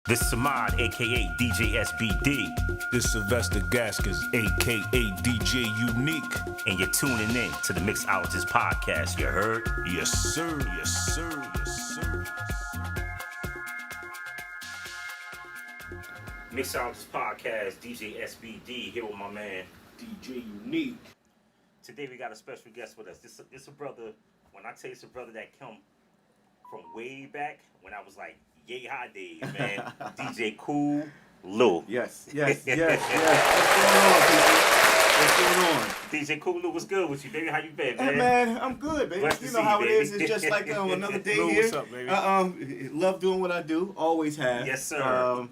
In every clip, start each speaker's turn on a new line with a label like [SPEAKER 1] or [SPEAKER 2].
[SPEAKER 1] This is Samad, a.k.a. DJ SBD.
[SPEAKER 2] This Sylvester Gaskins, a.k.a. DJ Unique.
[SPEAKER 1] And you're tuning in to the Mixologist podcast, you heard?
[SPEAKER 2] Yes, sir. Yes, sir. Yes, sir.
[SPEAKER 1] Mixologist podcast, DJ SBD, here with my man,
[SPEAKER 2] DJ Unique.
[SPEAKER 1] Today we got a special guest with us. This a brother, when I tell you it's a brother that come from way back, when I was like, yay high days, man. DJ Coooool Lou.
[SPEAKER 3] Yes. What's going on, people?
[SPEAKER 1] DJ Coooool Lou, what's good with you, baby? How you been, man?
[SPEAKER 3] Hey, man, I'm good, baby.
[SPEAKER 1] Blessed to
[SPEAKER 3] You
[SPEAKER 1] see
[SPEAKER 3] know how
[SPEAKER 1] you,
[SPEAKER 3] it
[SPEAKER 1] baby.
[SPEAKER 3] is. It's just like another day
[SPEAKER 2] Lou,
[SPEAKER 3] here.
[SPEAKER 2] what's up, baby?
[SPEAKER 3] Love doing what I do. Always have.
[SPEAKER 1] Yes, sir.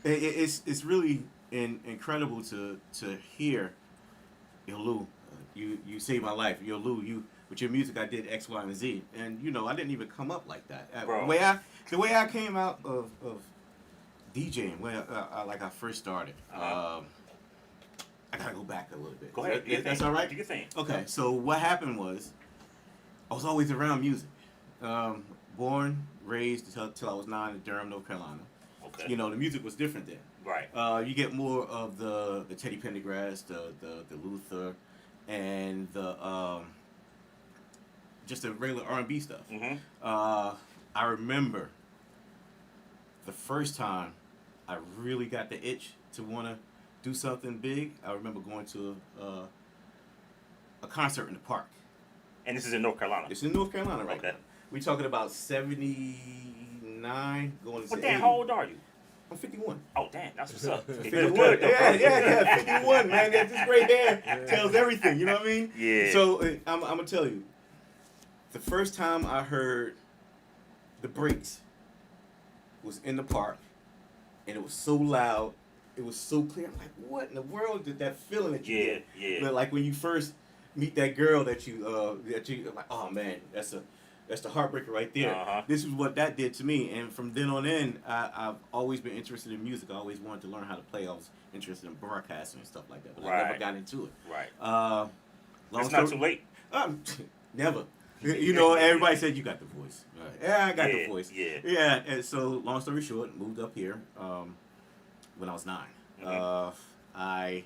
[SPEAKER 3] It's really incredible to hear, yo, Lou, you saved my life. Yo, Lou, with your music, I did X, Y, and Z, and I didn't even come up like that.
[SPEAKER 1] Bro.
[SPEAKER 3] The way I came out of DJing, when I first started. I gotta go back a little bit.
[SPEAKER 1] Go ahead.
[SPEAKER 3] That's all right?
[SPEAKER 1] Do your thing.
[SPEAKER 3] Okay, so what happened was, I was always around music. Born, raised till I was 9 in Durham, North Carolina.
[SPEAKER 1] Okay.
[SPEAKER 3] The music was different then.
[SPEAKER 1] Right.
[SPEAKER 3] You get more of the Teddy Pendergrass, the Luther, and the just the regular R&B stuff.
[SPEAKER 1] Mm-hmm.
[SPEAKER 3] I remember the first time I really got the itch to want to do something big. I remember going to a concert in the park.
[SPEAKER 1] And this is in North Carolina.
[SPEAKER 3] It's in North Carolina right
[SPEAKER 1] Okay.
[SPEAKER 3] now. We're talking about 79 going to
[SPEAKER 1] What
[SPEAKER 3] 80.
[SPEAKER 1] damn, how old are you?
[SPEAKER 3] I'm 51.
[SPEAKER 1] Oh, damn, that's what's up.
[SPEAKER 3] 51.
[SPEAKER 1] Good, though, bro.
[SPEAKER 3] Yeah, 51, man. This gray hair tells everything, you know what I mean?
[SPEAKER 1] Yeah.
[SPEAKER 3] So, I'm going to tell you, the first time I heard the breaks was in the park, and it was so loud, it was so clear. I'm like, what in the world did that feeling that you get?
[SPEAKER 1] Yeah.
[SPEAKER 3] Like when you first meet that girl that you like, oh man, that's the heartbreaker right there.
[SPEAKER 1] Uh-huh.
[SPEAKER 3] This is what that did to me, and from then on in, I've always been interested in music. I always wanted to learn how to play. I was interested in broadcasting and stuff like that, but I never got into it.
[SPEAKER 1] Right.
[SPEAKER 3] Long
[SPEAKER 1] It's not too late.
[SPEAKER 3] Never. Everybody said you got the voice. Right. Yeah, I got the voice.
[SPEAKER 1] Yeah.
[SPEAKER 3] And so, long story short, moved up here when I was 9.
[SPEAKER 1] Mm-hmm.
[SPEAKER 3] I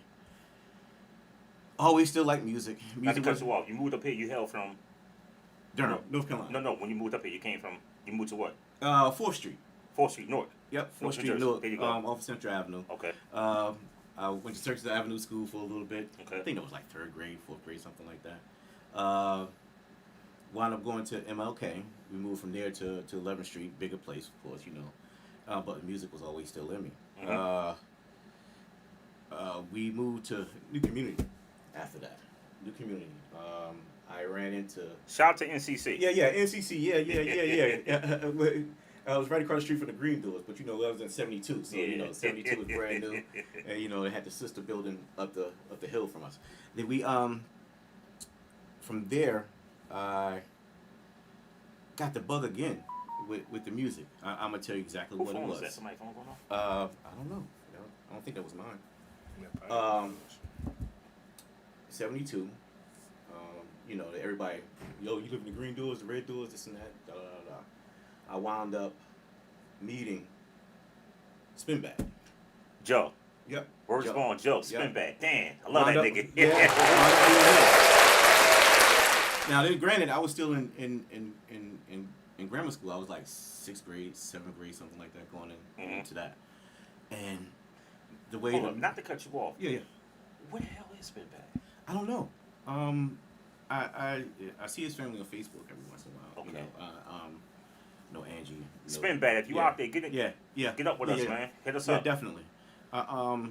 [SPEAKER 3] always still liked music.
[SPEAKER 1] Not to cut you off. You moved up here, you hail from...
[SPEAKER 3] Durham, North Carolina.
[SPEAKER 1] No, when you moved up here, you moved to what?
[SPEAKER 3] 4th Street.
[SPEAKER 1] 4th Street, Newark.
[SPEAKER 3] Yep, 4th
[SPEAKER 1] North
[SPEAKER 3] Street,
[SPEAKER 1] Jersey.
[SPEAKER 3] Newark,
[SPEAKER 1] There you go.
[SPEAKER 3] off of Central Avenue.
[SPEAKER 1] Okay.
[SPEAKER 3] I went to Churches Avenue School for a little bit.
[SPEAKER 1] Okay.
[SPEAKER 3] I think that was like 3rd grade, 4th grade, something like that. Wound up going to MLK. We moved from there to 11th Street, bigger place, of course, but the music was always still in me.
[SPEAKER 1] Mm-hmm.
[SPEAKER 3] We moved to New Community after that. New Community. I ran into...
[SPEAKER 1] Shout out to NCC.
[SPEAKER 3] Yeah, NCC, yeah. I was right across the street from the Green Doors, but I was in 72, so 72 was brand new, and it had the sister building up the hill from us. Then we from there, I got the bug again with the music. I'm gonna tell you exactly
[SPEAKER 1] Who
[SPEAKER 3] what it
[SPEAKER 1] phone
[SPEAKER 3] was.
[SPEAKER 1] Is that? Somebody's phone going off?
[SPEAKER 3] I don't know. I don't think that was mine. 72. Everybody, yo, you live in the Green Doors, the Red Doors, this and that. Da, da, da, da. I wound up meeting Spinback.
[SPEAKER 1] Joe.
[SPEAKER 3] Yep.
[SPEAKER 1] Word's going, Joe. Spin back. Damn, I love
[SPEAKER 3] Wound
[SPEAKER 1] that
[SPEAKER 3] up-
[SPEAKER 1] nigga.
[SPEAKER 3] Yeah. Now, then, granted, I was still in grammar school. I was like 6th grade, 7th grade, something like that, going into that. And the way
[SPEAKER 1] Hold on, not to cut you off.
[SPEAKER 3] yeah,
[SPEAKER 1] Where the hell is Spin back?
[SPEAKER 3] I don't know. I see his family on Facebook every once in a while.
[SPEAKER 1] Okay.
[SPEAKER 3] Angie.
[SPEAKER 1] Spin back. If you out there, get it.
[SPEAKER 3] Yeah.
[SPEAKER 1] Get up with us, man. Hit us
[SPEAKER 3] Yeah,
[SPEAKER 1] up.
[SPEAKER 3] definitely. I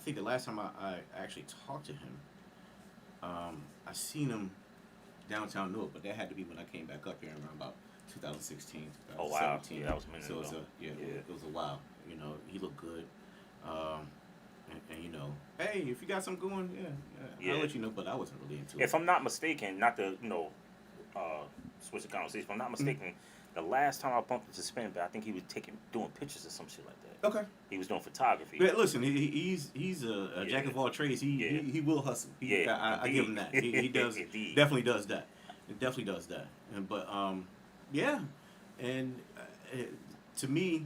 [SPEAKER 3] think the last time I actually talked to him, I seen him downtown Newark, but that had to be when I came back up here around about 2016, 2017.
[SPEAKER 1] Oh, wow. Yeah, that was a minute
[SPEAKER 3] So
[SPEAKER 1] ago.
[SPEAKER 3] it was a while. He looked good. And hey, if you got something going, I'll let you know. But I wasn't really into it.
[SPEAKER 1] If I'm not mistaken, not to switch the conversation. If I'm not mistaken, the last time I bumped into Spin back, I think he was doing pictures or some shit like that.
[SPEAKER 3] Okay.
[SPEAKER 1] He was doing photography.
[SPEAKER 3] But listen, he's a jack of all trades. He will hustle. I give him that. He does definitely does that. It definitely does that. And to me,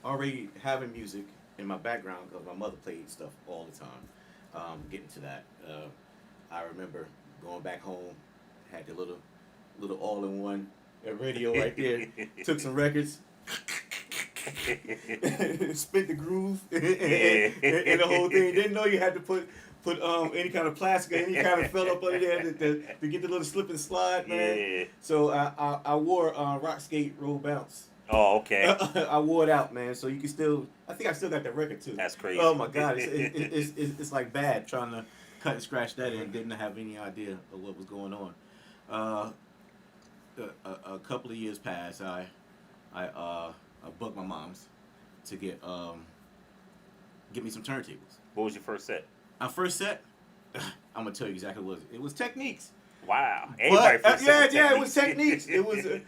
[SPEAKER 3] already having music in my background because my mother played stuff all the time. Getting to that, I remember going back home, had the little all-in-one radio right there. Took some records, spit the groove, and the whole thing. Didn't know you had to put any kind of plastic or any kind of felt up under there to get the little slip and slide, man.
[SPEAKER 1] Yeah.
[SPEAKER 3] So I wore rock skate roll bounce.
[SPEAKER 1] Oh, okay.
[SPEAKER 3] I wore it out, man. So you can still. I think I still got that record too.
[SPEAKER 1] That's crazy.
[SPEAKER 3] Oh my God, it's like bad trying to cut and scratch that and didn't have any idea of what was going on. A couple of years passed. I bugged my mom's to get me some turntables.
[SPEAKER 1] What was your first set?
[SPEAKER 3] Our first set, I'm gonna tell you exactly what it was. It was Techniques.
[SPEAKER 1] Wow. Everybody
[SPEAKER 3] But,
[SPEAKER 1] first set
[SPEAKER 3] it was Techniques. It was the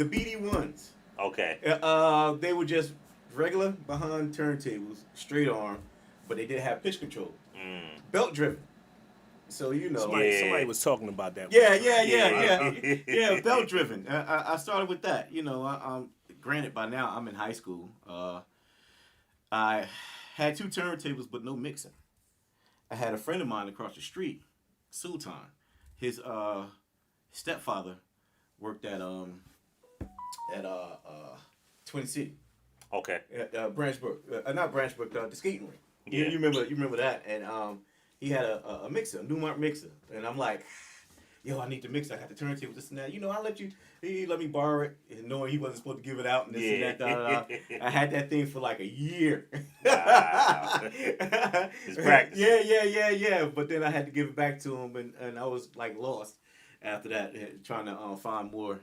[SPEAKER 3] BD1s.
[SPEAKER 1] Okay.
[SPEAKER 3] They were just regular behind turntables, straight arm, but they did have pitch control, belt driven. So you know,
[SPEAKER 2] Somebody was talking about that.
[SPEAKER 3] yeah, belt driven. I started with that. You know, granted by now I'm in high school. I had 2 turntables but no mixer. I had a friend of mine across the street, Sultan. His stepfather worked at Twin City.
[SPEAKER 1] Okay.
[SPEAKER 3] At Branchbrook, not Branchbrook, the skating rink.
[SPEAKER 1] Yeah.
[SPEAKER 3] You remember that? And he had a mixer, a Newark mixer, and I'm like, yo, I need the mixer. I got the turntable, this and that. You know, he let me borrow it, knowing he wasn't supposed to give it out and this and that. Da. I had that thing for like a year.
[SPEAKER 1] Wow. It's practice.
[SPEAKER 3] Yeah. But then I had to give it back to him, and I was like lost after that, trying to find more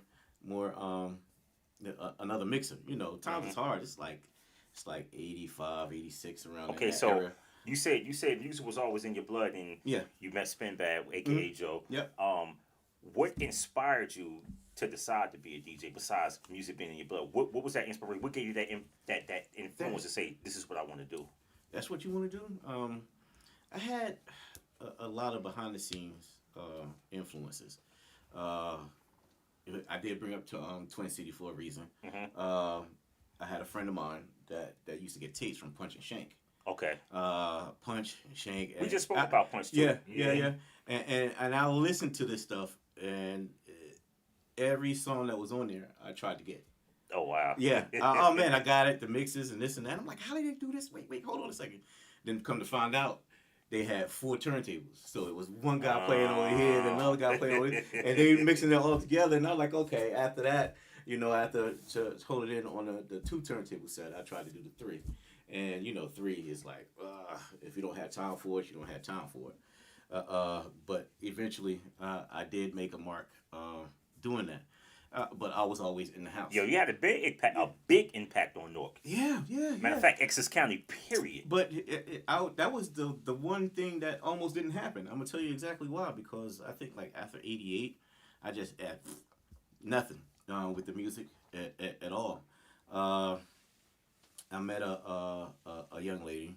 [SPEAKER 3] another mixer. You know, times is hard. It's like 85, 86 around.
[SPEAKER 1] Okay,
[SPEAKER 3] that
[SPEAKER 1] so
[SPEAKER 3] era.
[SPEAKER 1] you said music was always in your blood, and
[SPEAKER 3] Yeah.
[SPEAKER 1] you met Spinbad, aka Joe.
[SPEAKER 3] Yep.
[SPEAKER 1] What inspired you to decide to be a DJ besides music being in your blood? What was that inspiration? What gave you that influence to say this is what I want to do?
[SPEAKER 3] That's what you want to do. I had a lot of behind the scenes influences. I did bring up to Twin City for a reason. I had a friend of mine that used to get tapes from Punch and Shank.
[SPEAKER 1] Okay.
[SPEAKER 3] Punch, Shank.
[SPEAKER 1] We just spoke about Punch too.
[SPEAKER 3] Yeah. And I listened to this stuff, and every song that was on there, I tried to get.
[SPEAKER 1] Oh wow.
[SPEAKER 3] Yeah. Oh man, I got it. The mixes and this and that. I'm like, how did they do this? Wait, hold on a second. Then come to find out, they had 4 turntables. So it was one guy playing over here, and another guy playing over here, and they mixing it all together. And I'm like, okay. After that, you know, after to hold it in on the 2 turntable set, I tried to do the 3. And you know, 3 is like, if you don't have time for it, you don't have time for it. But eventually, I did make a mark doing that. But I was always in the house.
[SPEAKER 1] Yo, you had a big impact on Newark.
[SPEAKER 3] Yeah.
[SPEAKER 1] Matter of fact, Essex County, period.
[SPEAKER 3] But that was the one thing that almost didn't happen. I'm gonna tell you exactly why. Because I think like after '88, I just had nothing with the music at all. I met a young lady,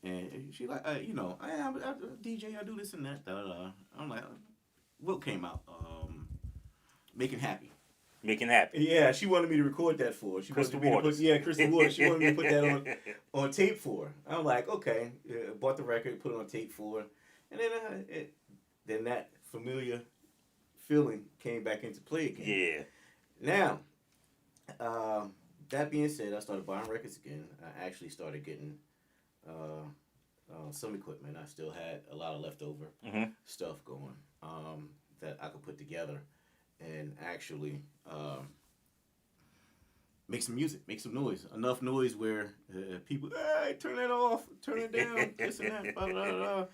[SPEAKER 3] and she like, you know, I'm a DJ. I do this and that. I'm like, what came out? Making Happy.
[SPEAKER 1] Making Happy.
[SPEAKER 3] Yeah, she wanted me to record that for her.
[SPEAKER 1] Crystal Waters.
[SPEAKER 3] Crystal Waters. She wanted me to put that on tape for her. I'm like, okay. Bought the record, put it on tape for her. And then that familiar feeling came back into play again.
[SPEAKER 1] Yeah.
[SPEAKER 3] Now, that being said, I started buying records again. I actually started getting some equipment. I still had a lot of leftover stuff going that I could put together and actually make some music, make some noise. Enough noise where people, hey, turn that off, turn it down, this and that, blah, blah,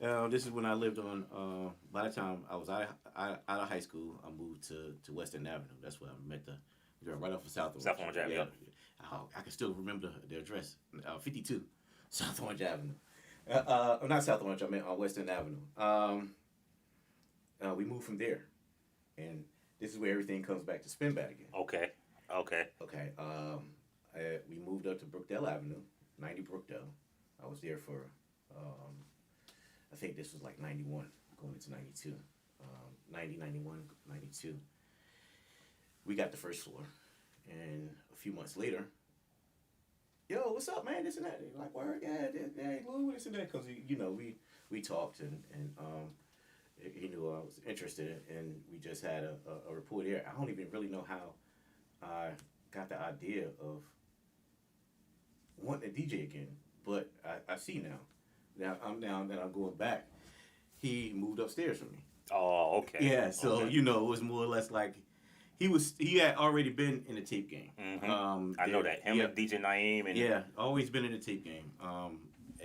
[SPEAKER 3] blah. This is when I lived on, by the time I was out of high school, I moved to West End Avenue. That's where I met the girl right off of South Orange.
[SPEAKER 1] South Orange Avenue.
[SPEAKER 3] Yeah. I can still remember the address, 52 South Orange Avenue. Not South Orange, I meant on West End Avenue. We moved from there. And this is where everything comes back to Spinbad again.
[SPEAKER 1] Okay.
[SPEAKER 3] We moved up to Brookdale Avenue, 90 Brookdale. I was there for, I think this was like 91, going into 92. 90, 91, 92. We got the first floor. And a few months later, yo, what's up, man? This and that. Like, word, yeah, Lou, this and that. Because, you know, we talked and he knew I was interested and we just had a report here. I don't even really know how I got the idea of wanting to DJ again, but I see now. Now that I'm going back, he moved upstairs from me.
[SPEAKER 1] Oh, okay.
[SPEAKER 3] Yeah, so
[SPEAKER 1] okay.
[SPEAKER 3] you know, it was more or less like he had already been in the tape game.
[SPEAKER 1] Mm-hmm. I know that him and DJ Naeem and
[SPEAKER 3] always been in the tape game.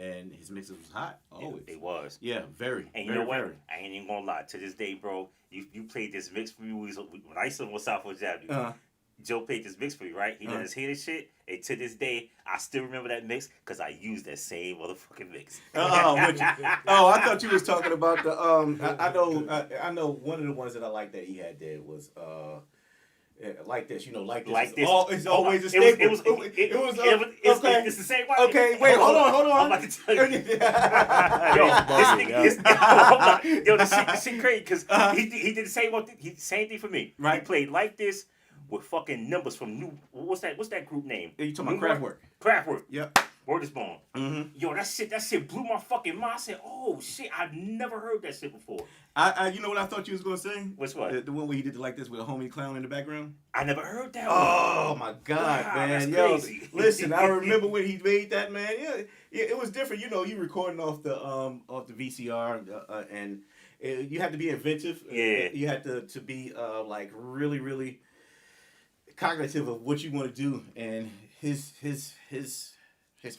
[SPEAKER 3] And his mixes was hot always.
[SPEAKER 1] It was.
[SPEAKER 3] Yeah, very.
[SPEAKER 1] And you know what? Very. I ain't even gonna lie. To this day, bro, you played this mix for me when I used to live on Southwood Avenue. Joe played this mix for me, right? He let us hear this shit, and to this day, I still remember that mix because I used that same motherfucking mix.
[SPEAKER 3] I thought you was talking about the I know one of the ones that I like that he had there was like this, you know, like this.
[SPEAKER 1] Like this.
[SPEAKER 3] It's always a staple. It was okay.
[SPEAKER 1] It's the same one.
[SPEAKER 3] Okay, wait, hold on.
[SPEAKER 1] I'm about to tell you. Yo, this shit crazy because he did the same thing for me.
[SPEAKER 3] Right.
[SPEAKER 1] He played like this. With fucking numbers from what's that group name?
[SPEAKER 3] You talking about Kraftwerk?
[SPEAKER 1] Kraftwerk.
[SPEAKER 3] Yep.
[SPEAKER 1] Word is born.
[SPEAKER 3] Mm-hmm.
[SPEAKER 1] Yo, that shit blew my fucking mind. I said, oh shit, I've never heard that shit before.
[SPEAKER 3] You know what I thought you was gonna say?
[SPEAKER 1] What's what?
[SPEAKER 3] The one where he did like this with a homie clown in the background.
[SPEAKER 1] I never heard that.
[SPEAKER 3] Oh my god,
[SPEAKER 1] wow,
[SPEAKER 3] man!
[SPEAKER 1] That's
[SPEAKER 3] Yo,
[SPEAKER 1] crazy.
[SPEAKER 3] listen, I remember when he made that, man. Yeah, it was different. You know, you recording off the VCR, and you had to be inventive.
[SPEAKER 1] Yeah.
[SPEAKER 3] You had to be like really, really cognitive of what you want to do, and his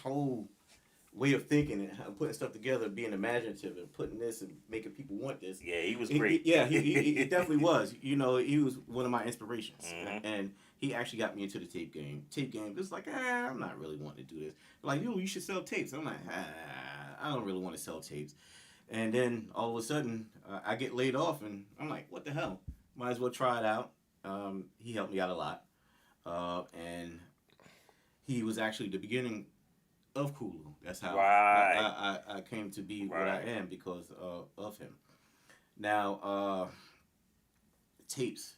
[SPEAKER 3] whole way of thinking and putting stuff together, being imaginative and putting this and making people want this.
[SPEAKER 1] Yeah, he was great.
[SPEAKER 3] He definitely was. You know, he was one of my inspirations, and he actually got me into the tape game. It's like, I'm not really wanting to do this. Like, you should sell tapes. I'm like, I don't really want to sell tapes. And then all of a sudden, I get laid off, and I'm like, what the hell? Might as well try it out. He helped me out a lot. And he was actually the beginning of Coooool Lou. That's how I came to be what I am because of him. Now, tapes.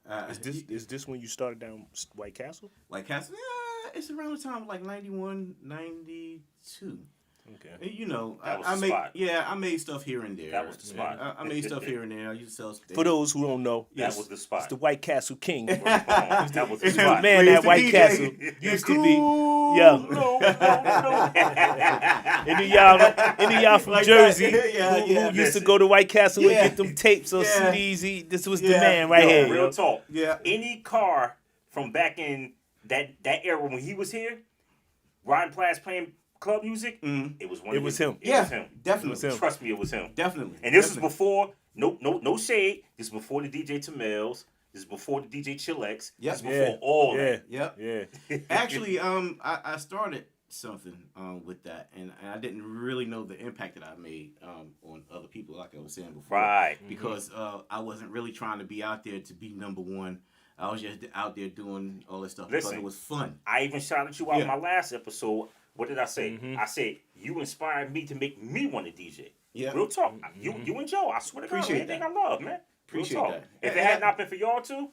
[SPEAKER 4] Is this when you started down White Castle?
[SPEAKER 3] White Castle? Yeah, it's around the time of like 91, 92.
[SPEAKER 4] Okay.
[SPEAKER 3] You know,
[SPEAKER 1] that was the spot.
[SPEAKER 3] I made stuff here and there.
[SPEAKER 1] That was the spot.
[SPEAKER 3] I made stuff here and there. I used to sell stuff.
[SPEAKER 4] For those who don't know,
[SPEAKER 1] that was the spot.
[SPEAKER 4] It's the White Castle King.
[SPEAKER 1] That was the spot.
[SPEAKER 4] The man at White Castle used to be.
[SPEAKER 1] No.
[SPEAKER 4] Any of y'all from
[SPEAKER 3] Like
[SPEAKER 4] Jersey
[SPEAKER 3] who
[SPEAKER 4] used to go to White Castle and get them tapes or CDs. This was the man right here.
[SPEAKER 1] Real talk.
[SPEAKER 3] Yeah.
[SPEAKER 1] Any car from back in that era when he was here, Ron Platt's playing club music, it was
[SPEAKER 4] It was him.
[SPEAKER 3] Yeah,
[SPEAKER 1] was him.
[SPEAKER 3] definitely.
[SPEAKER 4] It was him.
[SPEAKER 1] Trust me, it was him.
[SPEAKER 3] Definitely.
[SPEAKER 1] And this was before, no shade. This was before the DJ Tamels. This is before the DJ Chillax.
[SPEAKER 3] Yep.
[SPEAKER 1] This is before all that.
[SPEAKER 3] Yep.
[SPEAKER 4] Yeah.
[SPEAKER 3] Actually, I started something with that, and I didn't really know the impact that I made on other people, like I was saying before.
[SPEAKER 1] Right.
[SPEAKER 3] Because I wasn't really trying to be out there to be number one. I was just out there doing all this stuff because it was fun.
[SPEAKER 1] I even shouted you out in my last episode. What did I say? I said, you inspired me to make me want to DJ.
[SPEAKER 3] Yeah.
[SPEAKER 1] Real talk. You and Joe, I swear to God,
[SPEAKER 3] Appreciate
[SPEAKER 1] anything
[SPEAKER 3] that.
[SPEAKER 1] I love, man.
[SPEAKER 3] Appreciate
[SPEAKER 1] Real talk.
[SPEAKER 3] that.
[SPEAKER 1] If it had not been for y'all two,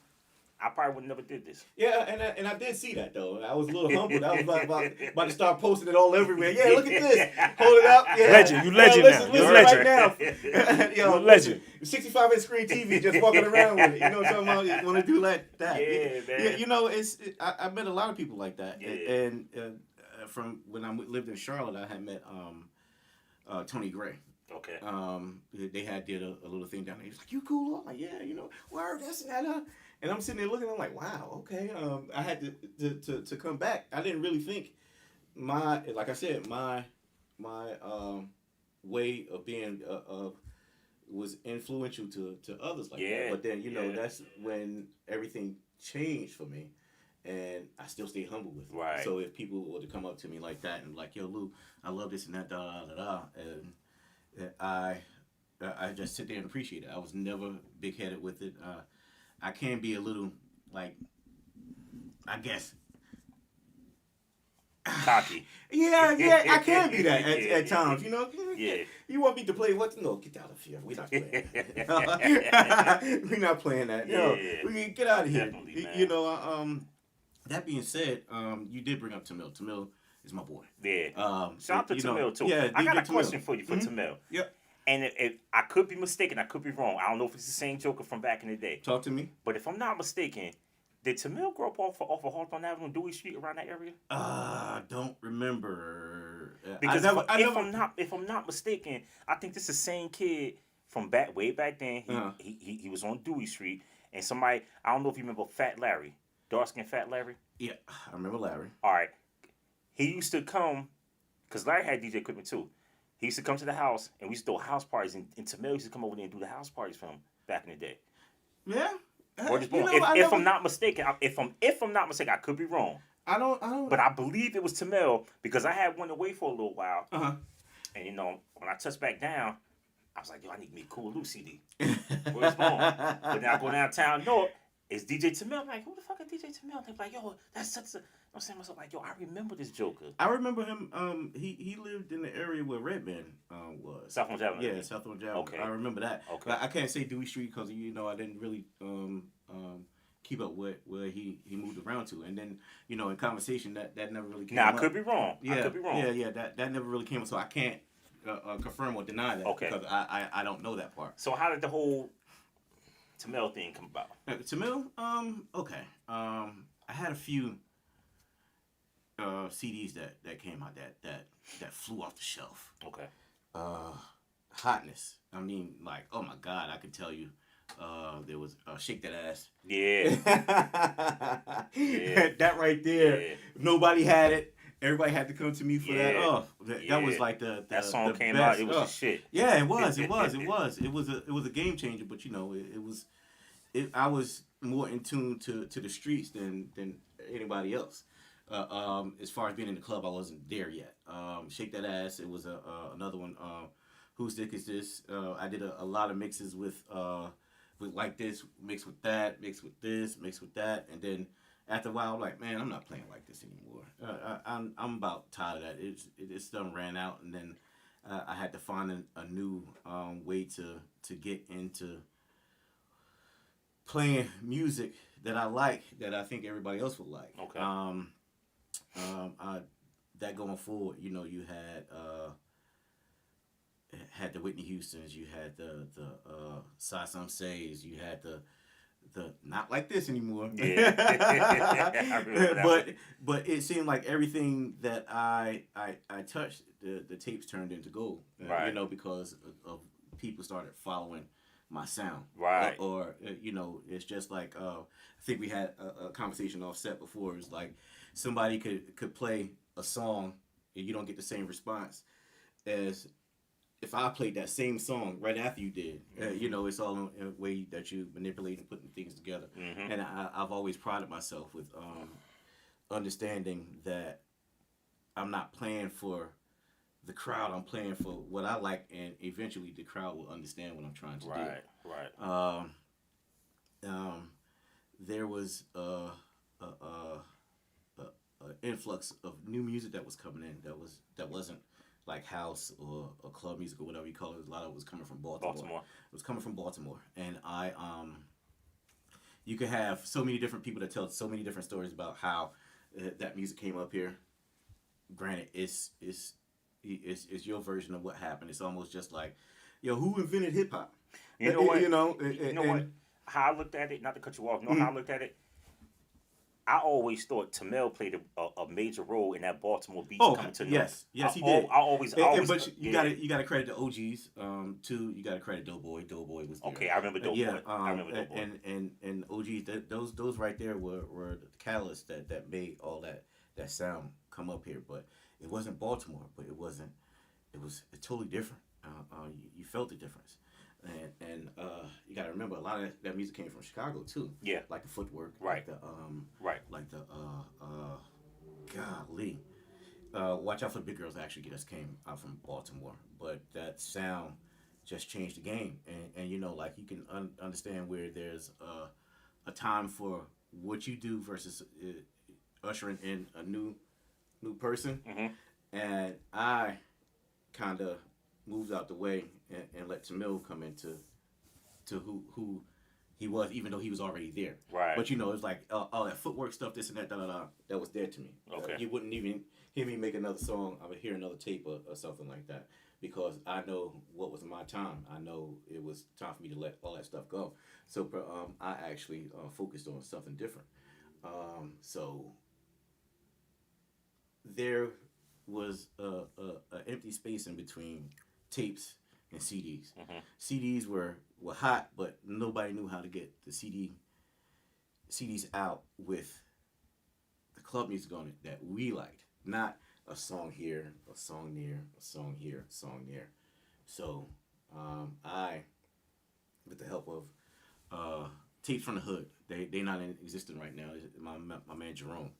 [SPEAKER 1] I probably would have never did this.
[SPEAKER 3] Yeah, and I did see that, though. I was a little humbled. I was about to start posting it all everywhere. Yeah, look at this. Hold it up. Yeah.
[SPEAKER 4] Legend. You legend
[SPEAKER 3] listen,
[SPEAKER 4] now.
[SPEAKER 3] Listen
[SPEAKER 4] You're
[SPEAKER 3] right now.
[SPEAKER 4] You're a legend.
[SPEAKER 3] 65-inch screen TV, just walking around with it. You know what I'm talking about? You want to do like that.
[SPEAKER 1] Yeah, man.
[SPEAKER 3] Yeah, you know, I met a lot of people like that.
[SPEAKER 1] Yeah.
[SPEAKER 3] And from when I lived in Charlotte, I had met Tony Gray.
[SPEAKER 1] Okay.
[SPEAKER 3] They did a little thing down there. He was like, "You cool?" I'm like, "Yeah, you know, word, this and that." And I'm sitting there looking. I'm like, "Wow, okay." I had to come back. I didn't really think like I said, my way of being was influential to others like that. But then that's when everything changed for me. And I still stay humble with it.
[SPEAKER 1] Right.
[SPEAKER 3] So if people were to come up to me like that and like, "Yo, Lou, I love this and that, and I just sit there and appreciate it. I was never big-headed with it. I can be a little, like, I guess,
[SPEAKER 1] cocky.
[SPEAKER 3] Yeah, I can be that at times. You know.
[SPEAKER 1] Yeah.
[SPEAKER 3] You want me to play what? No, get out of here. We're not playing that. We're not playing that. No, we get out of here.
[SPEAKER 1] Definitely, man.
[SPEAKER 3] You know. That being said, you did bring up Tamil. Tamil is my boy.
[SPEAKER 1] Yeah. Shout out to
[SPEAKER 3] you know,
[SPEAKER 1] Tamil too.
[SPEAKER 3] yeah,
[SPEAKER 1] I got a
[SPEAKER 3] DJ
[SPEAKER 1] question
[SPEAKER 3] Tamil.
[SPEAKER 1] for you for Tamil.
[SPEAKER 3] Yep.
[SPEAKER 1] And if I could be mistaken, I could be wrong. I don't know if it's the same Joker from back in the day.
[SPEAKER 3] Talk to me.
[SPEAKER 1] But if I'm not mistaken, did Tamil grow up off of Hawthorne Avenue, Dewey Street, around that area?
[SPEAKER 3] Don't remember.
[SPEAKER 1] Because if I'm not mistaken, I think this is the same kid from way back then. He was on Dewey Street, and somebody, I don't know if you remember Fat Larry, dark skinned Fat Larry.
[SPEAKER 3] Yeah, I remember Larry.
[SPEAKER 1] All right, he used to come, because Larry had DJ equipment too. He used to come to the house, and we used to throw house parties, and Tamil used to come over there and do the house parties for him back in the day.
[SPEAKER 3] Yeah.
[SPEAKER 1] If I'm not mistaken, if I'm not mistaken, I could be wrong.
[SPEAKER 3] I don't.
[SPEAKER 1] But I believe it was Tamil because I had one away for a little while. And when I touched back down, I was like, yo, I need me a Coooool Lou CD. Where's it going? But now I go downtown Newark, it's DJ Tamil. I'm like, who the fuck is DJ Tamil? They're like, yo, that's such a. I'm saying to myself, like, yo, I remember this Joker.
[SPEAKER 3] I remember him. He lived in the area where Redman was.
[SPEAKER 1] South Orange Avenue.
[SPEAKER 3] Yeah, South Orange Avenue.
[SPEAKER 1] Okay.
[SPEAKER 3] I remember that.
[SPEAKER 1] Okay.
[SPEAKER 3] I can't say Dewey Street because I didn't really keep up where he moved around to, and then in conversation that never really came.
[SPEAKER 1] Now
[SPEAKER 3] up.
[SPEAKER 1] I could be wrong.
[SPEAKER 3] Yeah,
[SPEAKER 1] I could be wrong.
[SPEAKER 3] Yeah. That never really came up, so I can't confirm or deny that.
[SPEAKER 1] Okay.
[SPEAKER 3] Because I don't know that part.
[SPEAKER 1] So how did the whole Tamil thing come about?
[SPEAKER 3] Tamil, okay. I had a few CDs that came out that flew off the shelf.
[SPEAKER 1] Okay.
[SPEAKER 3] Hotness. I mean, like, oh my God, I could tell you. There was Shake That Ass.
[SPEAKER 1] Yeah. Yeah.
[SPEAKER 3] That right there.
[SPEAKER 1] Yeah.
[SPEAKER 3] Nobody had it. Everybody had to come to me for that. Oh, that was like
[SPEAKER 1] that song
[SPEAKER 3] the
[SPEAKER 1] came
[SPEAKER 3] best.
[SPEAKER 1] out. It was the shit.
[SPEAKER 3] Yeah, it was. It was a game changer. But I was more in tune to the streets than anybody else. As far as being in the club, I wasn't there yet. Shake That Ass. It was another one. Whose Dick Is This? I did a lot of mixes with like this, mixed with that, mixed with this, mixed with that, and then after a while, I'm like, man, I'm not playing like this anymore. I'm about tired of that. It's done ran out, and then I had to find a new way to get into playing music that I like, that I think everybody else would like.
[SPEAKER 1] Okay.
[SPEAKER 3] That going forward, you had the Whitney Houstons, you had the Sa Some Says, you had the not like this anymore.
[SPEAKER 1] Yeah. I remember that one.
[SPEAKER 3] But it seemed like everything that I touched, the tapes turned into gold.
[SPEAKER 1] Right.
[SPEAKER 3] Because of people started following my sound.
[SPEAKER 1] Right.
[SPEAKER 3] Or it's just like I think we had a conversation off set before. It was like somebody could play a song and you don't get the same response as if I played that same song right after you did. It's all in a way that you manipulate and putting things together.
[SPEAKER 1] Mm-hmm.
[SPEAKER 3] And I've always prided myself with understanding that I'm not playing for the crowd. I'm playing for what I like, and eventually the crowd will understand what I'm trying to do.
[SPEAKER 1] Right.
[SPEAKER 3] There was a influx of new music that was coming in that wasn't like house or club music or whatever you call it. A lot of it was coming from Baltimore. It was coming from Baltimore, and you could have so many different people that tell so many different stories about how that music came up here. Granted, it's your version of what happened. It's almost just like, who invented hip hop?
[SPEAKER 1] You know what?
[SPEAKER 3] You know
[SPEAKER 1] what? How I looked at it, not to cut you off. How I looked at it? I always thought Tamil played a major role in that Baltimore beat coming to Newark.
[SPEAKER 3] Yes, he did.
[SPEAKER 1] I always.
[SPEAKER 3] But you gotta credit the OGs. Too, you gotta credit Doughboy. Doughboy was there.
[SPEAKER 1] Okay, I remember Doughboy. I remember Doughboy.
[SPEAKER 3] And OGs, those right there were the catalysts that made all that sound come up here. But it wasn't Baltimore. But it was totally different. You felt the difference. And you gotta remember, a lot of that music came from Chicago too.
[SPEAKER 1] Yeah.
[SPEAKER 3] Like the footwork.
[SPEAKER 1] Right.
[SPEAKER 3] Like the golly. Watch Out for the Big Girls actually came out from Baltimore, but that sound just changed the game. And like you can understand where there's a time for what you do versus ushering in a new person.
[SPEAKER 1] Mm-hmm.
[SPEAKER 3] And I kind of moved out the way and let Tamil come into who even though he was already there.
[SPEAKER 1] Right.
[SPEAKER 3] But you know, it's like all that footwork stuff, this and that, that was there to me.
[SPEAKER 1] Okay.
[SPEAKER 3] You wouldn't even hear me make another song. I would hear another tape or something like that, because I know what was my time. I know it was time for me to let all that stuff go. So I actually focused on something different. So there was a empty space in between tapes and CDs.
[SPEAKER 1] Mm-hmm.
[SPEAKER 3] CDs were hot, but nobody knew how to get the CDs out with the club music on it that we liked. Not a song here, a song there, a song here, a song there. So I, with the help of Tapes from the Hood, they not in existence right now. My man Jerome.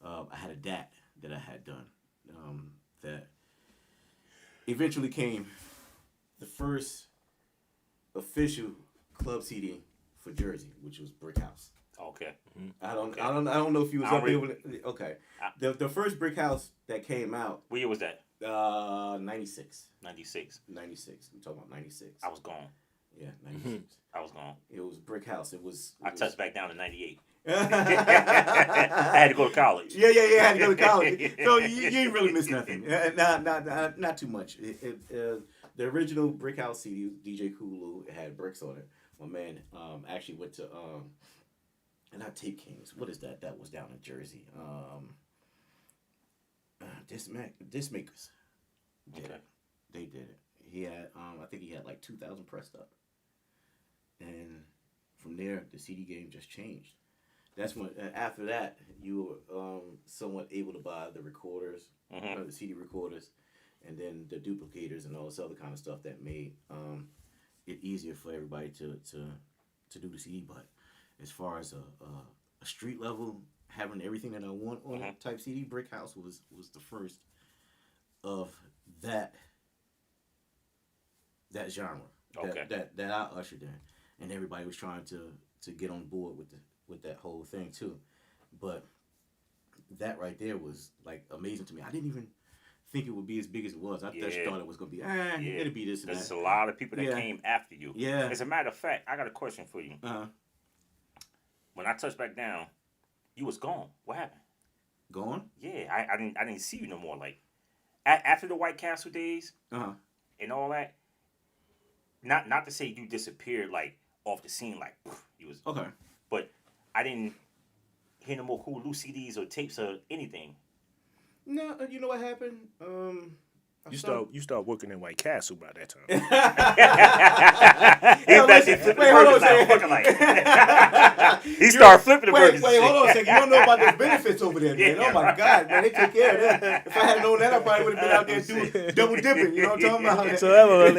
[SPEAKER 3] I had a DAT that I had done that eventually came the first official club CD for Jersey, which was Brick House.
[SPEAKER 1] Okay.
[SPEAKER 3] I don't know if you was up there with it. Okay. The first Brick House that came out.
[SPEAKER 1] What year was that?
[SPEAKER 3] 96.
[SPEAKER 1] 96.
[SPEAKER 3] 96. I'm talking about 96.
[SPEAKER 1] I was gone.
[SPEAKER 3] Yeah, 96.
[SPEAKER 1] I was gone.
[SPEAKER 3] It was Brick House.
[SPEAKER 1] I touched back down to 98. I had to go to college.
[SPEAKER 3] Yeah. I had to go to college. So you ain't really missed nothing. Not too much. The original Brick House CD, DJ Coooool Lou, it had bricks on it. My man actually went to not Tape Kings. What is that? That was down in Jersey. Disc Makers.
[SPEAKER 1] Okay.
[SPEAKER 3] They did it. He had I think he had like 2,000 pressed up. And from there the CD game just changed. That's when after that you were somewhat able to buy the recorders, the CD recorders, and then the duplicators and all this other kind of stuff that made it easier for everybody to do the CD. But as far as a street level, having everything that I want on a type CD, Brick House was the first of that genre that I ushered in, and everybody was trying to get on board with that whole thing too. But that right there was like amazing to me. I didn't even think it would be as big as it was. I just thought it was gonna be it'll be this and
[SPEAKER 1] There's
[SPEAKER 3] that.
[SPEAKER 1] a lot of people that came after you.
[SPEAKER 3] Yeah.
[SPEAKER 1] As a matter of fact, I got a question for you. When I touched back down, you was gone. What happened?
[SPEAKER 3] Gone?
[SPEAKER 1] Yeah, I didn't see you no more. Like after the White Castle days and all that. Not to say you disappeared like off the scene, like you was
[SPEAKER 3] okay.
[SPEAKER 1] But I didn't hear no more Coooool Lou CDs or tapes or anything.
[SPEAKER 3] No, you know what happened?
[SPEAKER 4] You start working in White Castle by that time.
[SPEAKER 3] Wait, hold on a second.
[SPEAKER 1] He started flipping the burgers.
[SPEAKER 3] Wait, hold on a second. You don't know about the benefits over there, man. Oh my God, man, they take care of that. If I had known that, I probably would have been out there doing double dipping. You know what I'm talking about?
[SPEAKER 4] So I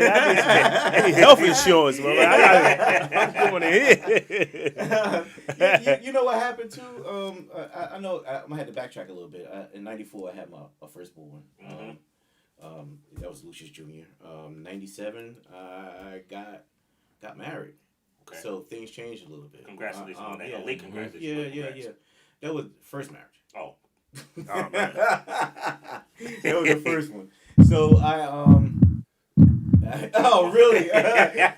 [SPEAKER 4] need health insurance, man. I'm going in here.
[SPEAKER 3] You know what happened too? I know I had to backtrack a little bit. In '94, I had my firstborn. That was Lucius Jr. 97, I got married.
[SPEAKER 1] Okay.
[SPEAKER 3] So things changed a little bit.
[SPEAKER 1] Congratulations on that. Late congratulations.
[SPEAKER 3] Yeah. That was first marriage.
[SPEAKER 1] Oh.
[SPEAKER 3] Man. That was the first one. So I oh really?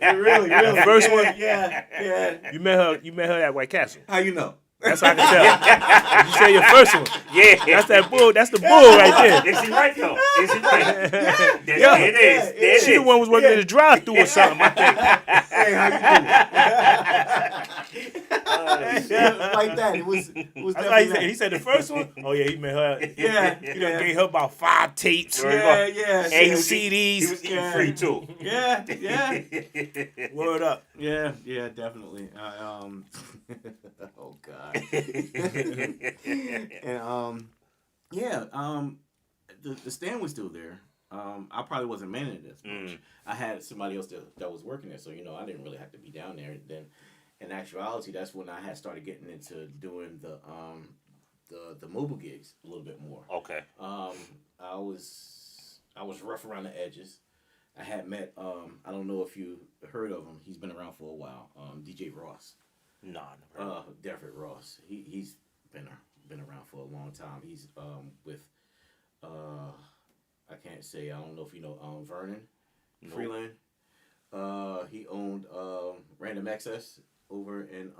[SPEAKER 3] Really?
[SPEAKER 4] First one?
[SPEAKER 3] Yeah.
[SPEAKER 4] You met her at White Castle.
[SPEAKER 3] How you know?
[SPEAKER 4] That's how I can tell. You say your first one.
[SPEAKER 1] Yeah.
[SPEAKER 4] That's that bull. That's the bull right there.
[SPEAKER 1] Is he right though? Is he right?
[SPEAKER 4] Yeah.
[SPEAKER 1] It is.
[SPEAKER 4] She the one was working in the drive-thru or something, I think.
[SPEAKER 3] Hey, how you doing? Like that. It was definitely
[SPEAKER 4] he said the first one? Oh yeah, he met her.
[SPEAKER 3] Yeah.
[SPEAKER 4] He done gave her about 5 tapes.
[SPEAKER 3] Yeah.
[SPEAKER 4] 8 CDs.
[SPEAKER 1] He was eating free too.
[SPEAKER 3] Yeah.
[SPEAKER 4] Word up.
[SPEAKER 3] Yeah, definitely. Oh God. And the stand was still there. I probably wasn't managing it as much. I had somebody else that was working there, so I didn't really have to be down there. And then, in actuality, that's when I had started getting into doing the mobile gigs a little bit more.
[SPEAKER 1] Okay.
[SPEAKER 3] I was rough around the edges. I had met I don't know if you heard of him. He's been around for a while. DJ Ross.
[SPEAKER 1] No.
[SPEAKER 3] Derrick Ross. He's been around for a long time. He's with I can't say, I don't know if you know Vernon Freeland. He owned Random Access over in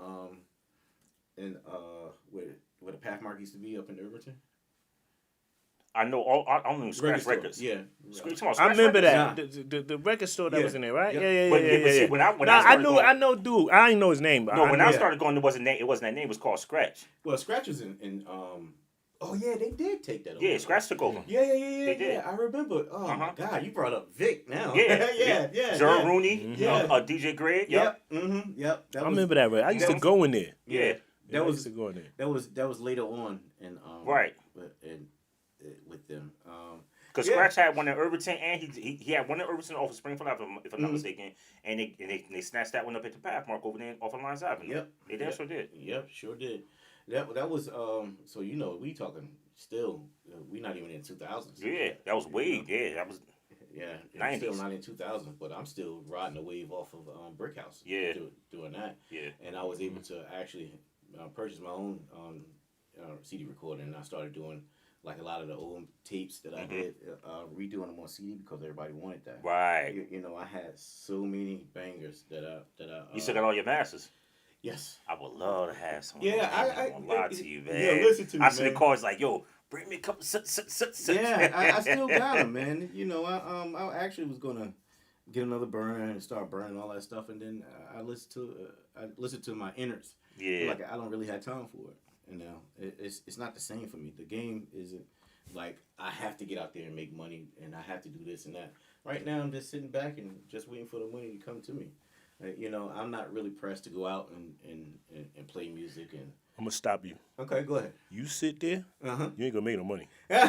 [SPEAKER 3] where the Pathmark used to be up in Irvington?
[SPEAKER 1] I know all. I don't know Scratch Records.
[SPEAKER 3] Yeah.
[SPEAKER 4] I remember
[SPEAKER 1] Records?
[SPEAKER 4] that the record store that was in there, right?
[SPEAKER 3] Yep.
[SPEAKER 4] Yeah.
[SPEAKER 1] But see, when I started going,
[SPEAKER 4] I know, dude. I didn't know his name. But
[SPEAKER 1] no, when I started going, it wasn't that name. It was called Scratch.
[SPEAKER 3] Well, Scratch was in oh yeah, they did take that over.
[SPEAKER 1] Yeah, Scratch took over.
[SPEAKER 3] Yeah.
[SPEAKER 1] They did.
[SPEAKER 3] I remember. Oh my God, you brought up Vic now.
[SPEAKER 1] Yeah. Gerald
[SPEAKER 3] yeah.
[SPEAKER 1] Rooney, DJ Greg.
[SPEAKER 3] Yep. Mm-hmm. Yep.
[SPEAKER 4] I remember that. Right? I used to go in there.
[SPEAKER 1] Yeah.
[SPEAKER 3] That was
[SPEAKER 4] used to go in there.
[SPEAKER 3] That was later on in
[SPEAKER 1] Right.
[SPEAKER 3] With them.
[SPEAKER 1] Because Scratch had one in Irvington, and he had one in Irvington off of Springfield Avenue, if I'm not mistaken, and they snatched that one up at the Pathmark over there off of Lyons Avenue.
[SPEAKER 3] Yep.
[SPEAKER 1] They damn sure did.
[SPEAKER 3] Yep, sure did. That was so we talking still we not even in 2000s.
[SPEAKER 1] Yeah, that was way that was 90s.
[SPEAKER 3] Still not in 2000, but I'm still riding the wave off of Brick House.
[SPEAKER 1] Yeah,
[SPEAKER 3] doing that.
[SPEAKER 1] Yeah,
[SPEAKER 3] and I was able to actually purchase my own CD recorder, and I started doing like a lot of the old tapes that I did, redoing them on CD because everybody wanted that.
[SPEAKER 1] Right.
[SPEAKER 3] You know, I had so many bangers that I.
[SPEAKER 1] You still got all your masters.
[SPEAKER 3] Yes.
[SPEAKER 1] I would love to have some.
[SPEAKER 3] Yeah,
[SPEAKER 1] I won't lie to you, man.
[SPEAKER 3] Yeah, listen to me,
[SPEAKER 1] I see the
[SPEAKER 3] man.
[SPEAKER 1] cards like, yo, bring me a couple.
[SPEAKER 3] Yeah, I still got them, man. You know, I actually was gonna get another burner and start burning all that stuff, and then I listened to my innards.
[SPEAKER 1] Yeah.
[SPEAKER 3] Like I don't really have time for it. You know, it's not the same for me. The game isn't like I have to get out there and make money, and I have to do this and that. Right now, I'm just sitting back and just waiting for the money to come to me. You know, I'm not really pressed to go out and play music. And
[SPEAKER 4] I'm gonna stop you.
[SPEAKER 3] Okay, go ahead.
[SPEAKER 4] You sit there. You ain't gonna make no money.
[SPEAKER 1] When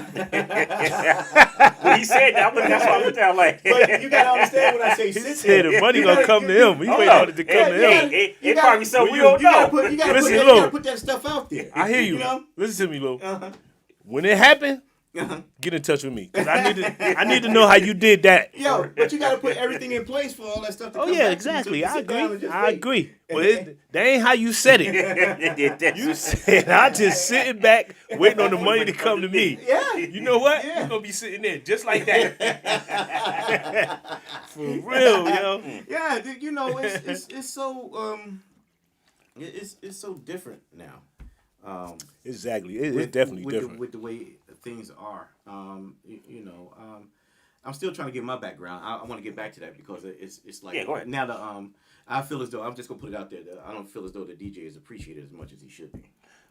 [SPEAKER 1] he said that, that's why I put down like.
[SPEAKER 3] But you gotta understand when I say sit there.
[SPEAKER 4] The money gonna come to him. He waiting on it to come to him.
[SPEAKER 1] It probably so we don't know.
[SPEAKER 3] You gotta put that stuff out there.
[SPEAKER 4] I hear you.
[SPEAKER 3] know?
[SPEAKER 4] Listen to me, Lou. When it happened, get in touch with me. 'Cause I need to know how you did that.
[SPEAKER 3] Yo, but you gotta put everything in place for all that stuff to come back.
[SPEAKER 4] Exactly. I agree. I
[SPEAKER 3] wait.
[SPEAKER 4] agree. But that ain't how you said it. You said I just sitting back waiting on the money to come to me.
[SPEAKER 3] Yeah.
[SPEAKER 4] You know what?
[SPEAKER 3] Yeah.
[SPEAKER 4] You're gonna be sitting there just like that. For real, yo.
[SPEAKER 3] Yeah, you know, it's so it's so different now.
[SPEAKER 4] Exactly. It's definitely different.
[SPEAKER 3] With the way things are. I'm still trying to get my background. I want to get back to that because it's like
[SPEAKER 1] go ahead.
[SPEAKER 3] now I feel as though I'm just gonna put it out there that I don't feel as though the DJ is appreciated as much as he should be.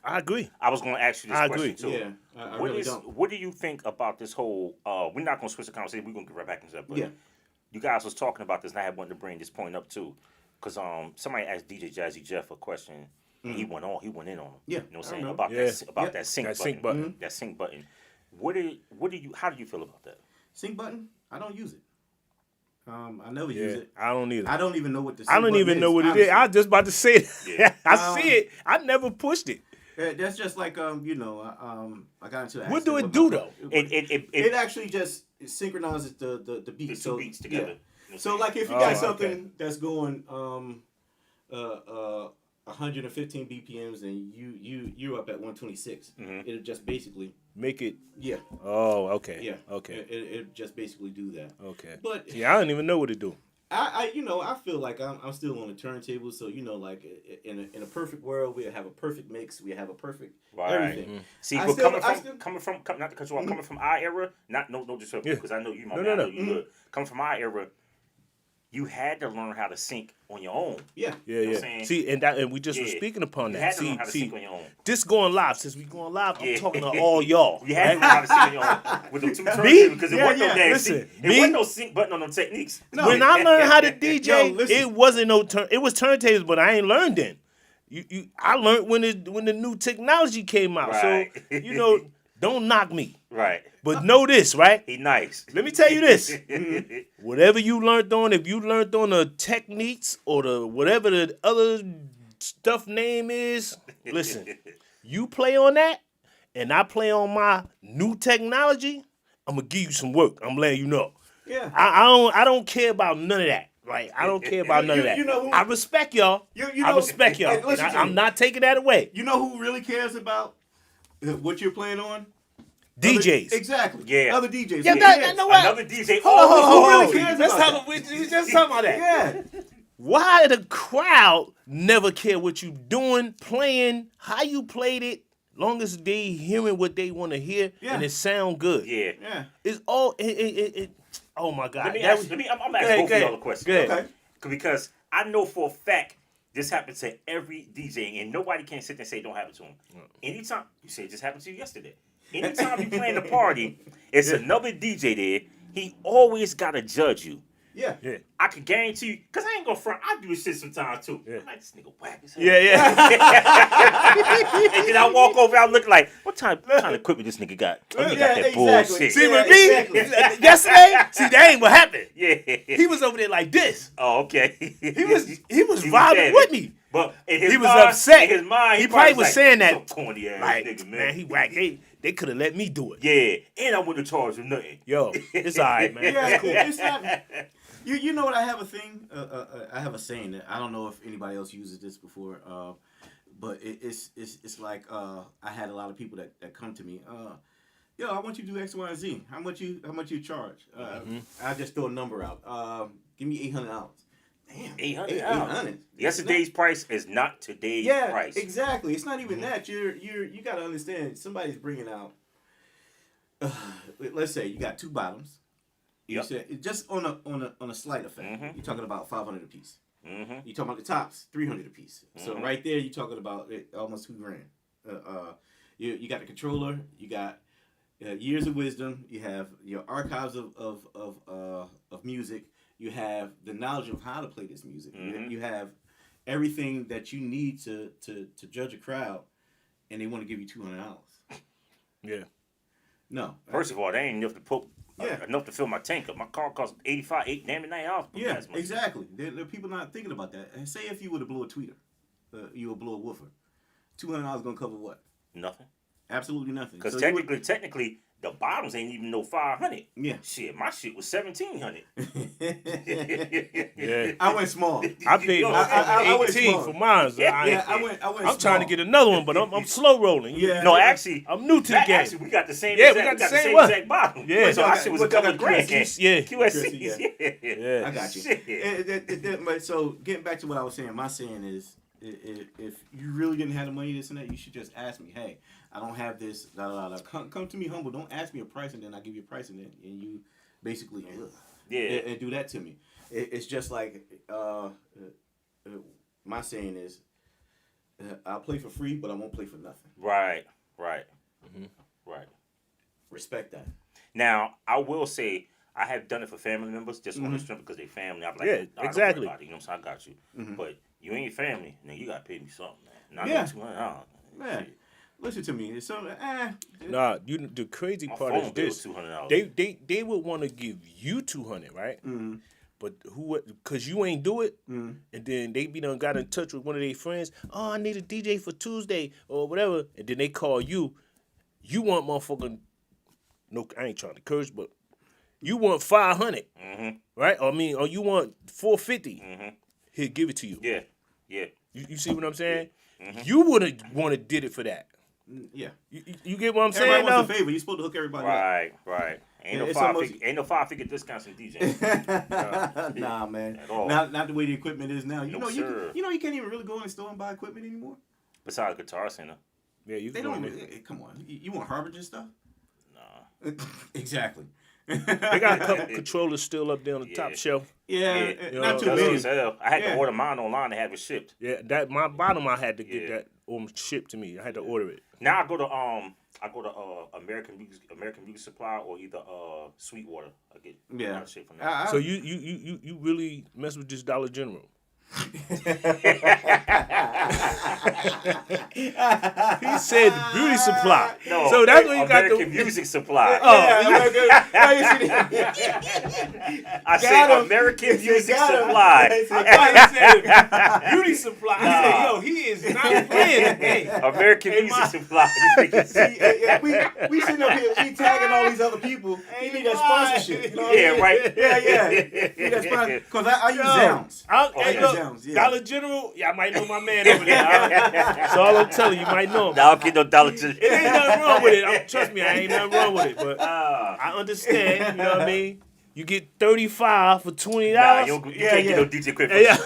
[SPEAKER 4] I agree.
[SPEAKER 1] I was going to ask you this question too.
[SPEAKER 3] Yeah, I really don't.
[SPEAKER 1] What do you think about this whole? We're not going to switch the conversation. We're going to get right back into that. But you guys was talking about this, and I had wanted to bring this point up too, because somebody asked DJ Jazzy Jeff a question. And he went in on him.
[SPEAKER 3] Yeah,
[SPEAKER 1] you know what I'm saying about that sync button.
[SPEAKER 4] Sync button.
[SPEAKER 1] That sync button. How do you feel about that?
[SPEAKER 3] Sync button? I don't use it. I never use it.
[SPEAKER 4] I don't either.
[SPEAKER 3] I don't even know what the sync
[SPEAKER 4] I don't even know what it is. I was just about to say it.
[SPEAKER 1] Yeah.
[SPEAKER 4] I see it. I never pushed it.
[SPEAKER 3] That's just like I got into an
[SPEAKER 4] What do
[SPEAKER 3] accident
[SPEAKER 4] it
[SPEAKER 3] with
[SPEAKER 4] do
[SPEAKER 3] my-
[SPEAKER 4] though?
[SPEAKER 3] It actually just synchronizes the beats.
[SPEAKER 1] The two beats together.
[SPEAKER 3] Yeah. So like if you got something that's going 115 BPMs and you're up at 126, it'll just basically
[SPEAKER 4] Make it.
[SPEAKER 3] yeah.
[SPEAKER 4] Oh, okay.
[SPEAKER 3] Yeah.
[SPEAKER 4] Okay.
[SPEAKER 3] It just basically do that.
[SPEAKER 4] Okay.
[SPEAKER 3] But
[SPEAKER 4] Yeah, I don't even know what it do.
[SPEAKER 3] I feel like I'm still on the turntable. So like in a perfect world, we have a perfect mix. We have a perfect everything.
[SPEAKER 1] See,
[SPEAKER 3] I
[SPEAKER 1] but
[SPEAKER 3] still-
[SPEAKER 1] coming from not to cut you off, coming from our era, no disrespect,
[SPEAKER 4] Yeah.
[SPEAKER 1] because I know you, my
[SPEAKER 4] No,
[SPEAKER 1] man,
[SPEAKER 4] no,
[SPEAKER 1] I know you good. Coming from our era, you had to learn how to sync on your own.
[SPEAKER 3] Yeah.
[SPEAKER 4] Yeah,
[SPEAKER 1] know what I'm
[SPEAKER 4] yeah.
[SPEAKER 1] saying?
[SPEAKER 4] See, and we just were
[SPEAKER 1] Yeah.
[SPEAKER 4] speaking upon
[SPEAKER 1] You
[SPEAKER 4] that.
[SPEAKER 1] had to learn how to sync on your own.
[SPEAKER 4] This going live. Since we going live, I'm
[SPEAKER 1] Yeah.
[SPEAKER 4] talking to all y'all.
[SPEAKER 1] You had to learn how to sync on your own with them two
[SPEAKER 4] Me?
[SPEAKER 1] turntables because it wasn't no damn
[SPEAKER 4] Listen,
[SPEAKER 1] sync. It wasn't no sync button on them techniques.
[SPEAKER 3] No.
[SPEAKER 4] When I learned how to DJ,
[SPEAKER 3] Yo, listen.
[SPEAKER 4] it wasn't no turn. It was turntables, but I ain't learned then. I learned when the new technology came out.
[SPEAKER 1] Right.
[SPEAKER 4] So don't knock me.
[SPEAKER 1] Right.
[SPEAKER 4] But know this, right?
[SPEAKER 1] He nice.
[SPEAKER 4] Let me tell you this. Whatever you learned on, if you learned on the techniques or the whatever the other stuff name is, listen, you play on that and I play on my new technology, I'm gonna give you some work. I'm letting you know.
[SPEAKER 3] Yeah.
[SPEAKER 4] I don't care about none of that. Right? I don't care about none of that.
[SPEAKER 3] You know who-
[SPEAKER 4] I respect y'all. I respect y'all.
[SPEAKER 3] Hey, listen
[SPEAKER 4] And
[SPEAKER 3] to me.
[SPEAKER 4] I'm not taking that away.
[SPEAKER 3] You know who really cares about what you're playing on?
[SPEAKER 4] DJs.
[SPEAKER 3] Exactly.
[SPEAKER 1] Yeah.
[SPEAKER 3] Other DJs.
[SPEAKER 4] Yeah,
[SPEAKER 3] Who
[SPEAKER 4] that-
[SPEAKER 3] cares?
[SPEAKER 4] know what?
[SPEAKER 1] Another DJ.
[SPEAKER 3] Hold on,
[SPEAKER 1] always
[SPEAKER 3] who really
[SPEAKER 1] knows.
[SPEAKER 3] cares
[SPEAKER 4] Let's
[SPEAKER 3] about
[SPEAKER 4] talk about that.
[SPEAKER 3] Yeah.
[SPEAKER 4] why the crowd never care what you doing, playing, how you played it, long as they hearing what they want to hear and it sound good.
[SPEAKER 1] Yeah.
[SPEAKER 4] It's all oh my God.
[SPEAKER 1] I'm asking both of y'all a question.
[SPEAKER 4] Go ahead.
[SPEAKER 3] Okay.
[SPEAKER 1] Because I know for a fact this happens to every DJ, and nobody can sit there and say it don't happen to him. Anytime, you say it just happened to you yesterday. Anytime you playing the party, it's another DJ there. He always got to judge you.
[SPEAKER 3] Yeah.
[SPEAKER 1] I can guarantee you, because I ain't gonna front, I do this shit sometimes too. I'm like, this nigga whack as hell.
[SPEAKER 4] Yeah.
[SPEAKER 1] And then I walk over, I look like, what kind of equipment this nigga got? Oh, he got that
[SPEAKER 3] exactly.
[SPEAKER 1] bullshit.
[SPEAKER 4] See, with me, yesterday, that ain't what happened.
[SPEAKER 1] Yeah.
[SPEAKER 4] He was over there like this.
[SPEAKER 1] Oh, okay.
[SPEAKER 4] He was vibing with me.
[SPEAKER 1] But in his
[SPEAKER 4] He was
[SPEAKER 1] mind,
[SPEAKER 4] upset.
[SPEAKER 1] In his mind,
[SPEAKER 4] he probably was
[SPEAKER 1] like,
[SPEAKER 4] saying that.
[SPEAKER 1] So corny ass
[SPEAKER 4] Like,
[SPEAKER 1] nigga,
[SPEAKER 4] man, he whack. They could have let me do it.
[SPEAKER 1] Yeah, and I wouldn't charge him nothing.
[SPEAKER 4] Yo, it's all right, man.
[SPEAKER 3] Yeah,
[SPEAKER 4] It's cool.
[SPEAKER 3] it's not. You know what? I have a thing. I have a saying that I don't know if anybody else uses this before, but it's like I had a lot of people that come to me. Yo, I want you to do X, Y, and Z. How much you charge? I just throw a number out. Give me $800. Damn, $800.
[SPEAKER 1] Yesterday's price is not today's price.
[SPEAKER 3] Yeah, exactly. It's not even that. You got to understand. Somebody's bringing out. Let's say you got 2 bottoms. You said just on a slight effect. You're talking about $500 a piece. You're talking about the tops, $300 a piece. So right there, you're talking about almost $2,000. You got the controller. You got years of wisdom. You have your archives of music. You have the knowledge of how to play this music. You have everything that you need to judge a crowd, and they want to give you $200.
[SPEAKER 4] Yeah.
[SPEAKER 3] No.
[SPEAKER 1] First of all, they ain't enough to put enough to fill my tank up. My car costs $85, damn it, $90.
[SPEAKER 3] Yeah, exactly. There are people not thinking about that. And say if you were to blow a tweeter, you would blow a woofer, $200 gonna cover what?
[SPEAKER 1] Nothing.
[SPEAKER 3] Absolutely nothing.
[SPEAKER 1] Because
[SPEAKER 3] So
[SPEAKER 1] technically, the bottoms ain't even no $500.
[SPEAKER 3] Yeah.
[SPEAKER 1] Shit, my shit was $1,700.
[SPEAKER 4] Yeah.
[SPEAKER 3] I went small.
[SPEAKER 4] I paid
[SPEAKER 3] I went
[SPEAKER 4] 18
[SPEAKER 3] small.
[SPEAKER 4] for mine.
[SPEAKER 3] I went
[SPEAKER 4] I'm
[SPEAKER 3] small.
[SPEAKER 4] trying to get another one, but I'm slow rolling.
[SPEAKER 3] Yeah.
[SPEAKER 1] No, actually,
[SPEAKER 4] I'm new to the game.
[SPEAKER 1] Actually, we got the same.
[SPEAKER 4] Yeah,
[SPEAKER 1] exact,
[SPEAKER 4] we got the same
[SPEAKER 1] exact bottom.
[SPEAKER 4] Yeah.
[SPEAKER 1] so our shit was a couple of grand.
[SPEAKER 4] Yeah.
[SPEAKER 1] QSCs.
[SPEAKER 4] Yeah.
[SPEAKER 3] I got you.
[SPEAKER 1] Shit.
[SPEAKER 3] But so getting back to what I was saying, my saying is, if you really didn't have the money, this and that, you should just ask me. Hey, I don't have this. Come to me humble. Don't ask me a price and then I give you a price and you basically and do that to me. It's just like my saying is, I'll play for free, but I won't play for nothing.
[SPEAKER 1] Right.
[SPEAKER 3] Respect that.
[SPEAKER 1] Now, I will say, I have done it for family members just on the strength because they family. I'm like,
[SPEAKER 4] Yeah,
[SPEAKER 1] I don't
[SPEAKER 4] exactly.
[SPEAKER 1] worry about it, you know what I'm saying? I got you. But you ain't family, then you got to pay me something, man. Not
[SPEAKER 3] Yeah.
[SPEAKER 1] $200.
[SPEAKER 3] Man,
[SPEAKER 1] Shit.
[SPEAKER 3] listen to me. It's something.
[SPEAKER 4] Nah, the crazy
[SPEAKER 1] My
[SPEAKER 4] part
[SPEAKER 1] phone
[SPEAKER 4] is
[SPEAKER 1] bill
[SPEAKER 4] this.
[SPEAKER 1] was $200.
[SPEAKER 4] They would want to give you $200, right? But cause you ain't do it, and then they be done got in touch with one of their friends. Oh, I need a DJ for Tuesday or whatever, and then they call you. You want motherfucking no, I ain't trying to curse, but you want $500, right? Or you want $450. He'll give it to you.
[SPEAKER 1] Yeah.
[SPEAKER 4] You see what I'm saying? You would have wanted did it for that.
[SPEAKER 3] Yeah.
[SPEAKER 4] You get what I'm
[SPEAKER 3] Everybody
[SPEAKER 4] saying?
[SPEAKER 3] wants
[SPEAKER 4] Though?
[SPEAKER 3] a favor. You're supposed to hook everybody up.
[SPEAKER 1] Right. Ain't
[SPEAKER 3] Yeah,
[SPEAKER 1] no
[SPEAKER 3] it's
[SPEAKER 1] five
[SPEAKER 3] almost-
[SPEAKER 1] figure, ain't no 5-figure discounts in DJ.
[SPEAKER 3] Nah, man.
[SPEAKER 1] At all.
[SPEAKER 3] Not the way the equipment is now. You
[SPEAKER 1] No,
[SPEAKER 3] know,
[SPEAKER 1] sir.
[SPEAKER 3] you can't even really go in the store and buy equipment anymore.
[SPEAKER 1] Besides Guitar Center.
[SPEAKER 4] Yeah, you
[SPEAKER 3] They
[SPEAKER 4] can
[SPEAKER 3] don't.
[SPEAKER 4] go in there.
[SPEAKER 3] Come on. You want Harbinger stuff?
[SPEAKER 1] Nah.
[SPEAKER 3] Exactly.
[SPEAKER 4] They got a couple controllers still up there on the top shelf.
[SPEAKER 3] Yeah, not too
[SPEAKER 1] That's
[SPEAKER 3] many.
[SPEAKER 1] as hell. I had
[SPEAKER 3] Yeah.
[SPEAKER 1] to order mine online to have it shipped.
[SPEAKER 4] Yeah, that my bottom I had to get
[SPEAKER 1] Yeah.
[SPEAKER 4] that shipped to me. I had to order it.
[SPEAKER 1] Now I go to American Music Supply or either Sweetwater. I get a lot of shit from that.
[SPEAKER 4] So you really mess with this Dollar General. He said the beauty supply.
[SPEAKER 1] No,
[SPEAKER 4] so that's what you got
[SPEAKER 1] American
[SPEAKER 4] the
[SPEAKER 1] Music Supply. I said American Music Supply.
[SPEAKER 4] I thought he said beauty supply. I said, yo, he is not playing today.
[SPEAKER 1] American Music Supply.
[SPEAKER 3] we sitting up here, we tagging all these other people. You need that sponsorship. You know what I
[SPEAKER 1] Yeah,
[SPEAKER 3] mean?
[SPEAKER 1] right.
[SPEAKER 3] Yeah. You need that sponsorship. Because I use Zounds. Zounds, yeah.
[SPEAKER 4] Dollar General, yeah, I might know my man over there. That's all I'm telling you, you might know him.
[SPEAKER 1] I don't get no Dollar General.
[SPEAKER 4] It ain't nothing wrong with it. Trust me, I ain't nothing wrong with it. But I understand, you know what I mean? You get $35 for $20.
[SPEAKER 1] Nah, you can't get no DJ equipment.
[SPEAKER 4] Yeah.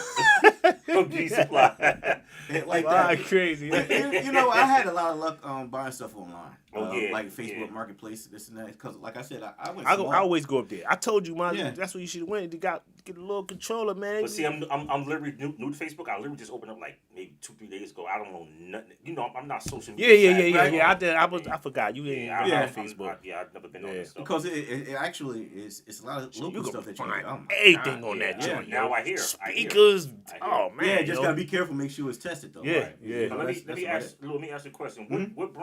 [SPEAKER 1] From G Supply.
[SPEAKER 3] Like
[SPEAKER 4] Wow,
[SPEAKER 3] that.
[SPEAKER 4] crazy.
[SPEAKER 3] You know, I had a lot of luck buying stuff online.
[SPEAKER 1] Yeah,
[SPEAKER 3] like Facebook
[SPEAKER 1] yeah.
[SPEAKER 3] Marketplace, this and that. Because, like I said, I went
[SPEAKER 4] I
[SPEAKER 3] small.
[SPEAKER 4] always go up there. I told you,
[SPEAKER 3] Yeah.
[SPEAKER 4] that's what you should have went. You got get a little controller, man.
[SPEAKER 1] But see, I'm literally new to Facebook. I literally just opened up like maybe 2-3 days ago. I don't know nothing. You know, I'm not social media.
[SPEAKER 4] Yeah. I forgot you ain't on Facebook.
[SPEAKER 1] I've never been on this stuff.
[SPEAKER 3] Because it actually is. It's a lot of local
[SPEAKER 4] You
[SPEAKER 3] stuff
[SPEAKER 4] can
[SPEAKER 3] that you
[SPEAKER 4] find
[SPEAKER 3] can. Oh my
[SPEAKER 4] everything
[SPEAKER 3] God,
[SPEAKER 4] on that
[SPEAKER 3] yeah.
[SPEAKER 4] joint.
[SPEAKER 1] Now
[SPEAKER 4] yo.
[SPEAKER 1] I hear.
[SPEAKER 4] Speakers. Oh man.
[SPEAKER 3] Yeah, just gotta be careful. Make sure it's tested though.
[SPEAKER 4] Yeah,
[SPEAKER 3] Right.
[SPEAKER 4] yeah.
[SPEAKER 1] Now, let me ask you a question.
[SPEAKER 3] Mm-hmm.
[SPEAKER 1] What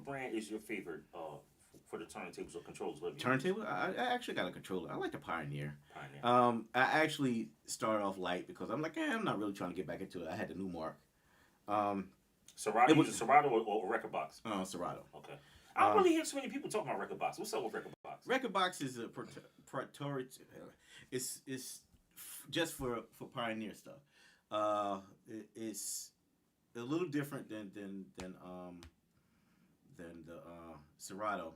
[SPEAKER 1] brand is your favorite for the turntables or controls?
[SPEAKER 3] Turntable. I actually got a controller. I like the Pioneer.
[SPEAKER 1] Pioneer.
[SPEAKER 3] I actually started off light because I'm like, I'm not really trying to get back into it. I had the Newark.
[SPEAKER 1] Serato.
[SPEAKER 3] it
[SPEAKER 1] Was
[SPEAKER 3] was-
[SPEAKER 1] it Serato or Record Box?
[SPEAKER 3] Serato.
[SPEAKER 1] Okay. I don't really hear so many people talking about Record Box. What's up with Record Box?
[SPEAKER 3] Record Box is a proprietary. It's just for Pioneer stuff. It's a little different than the Serato,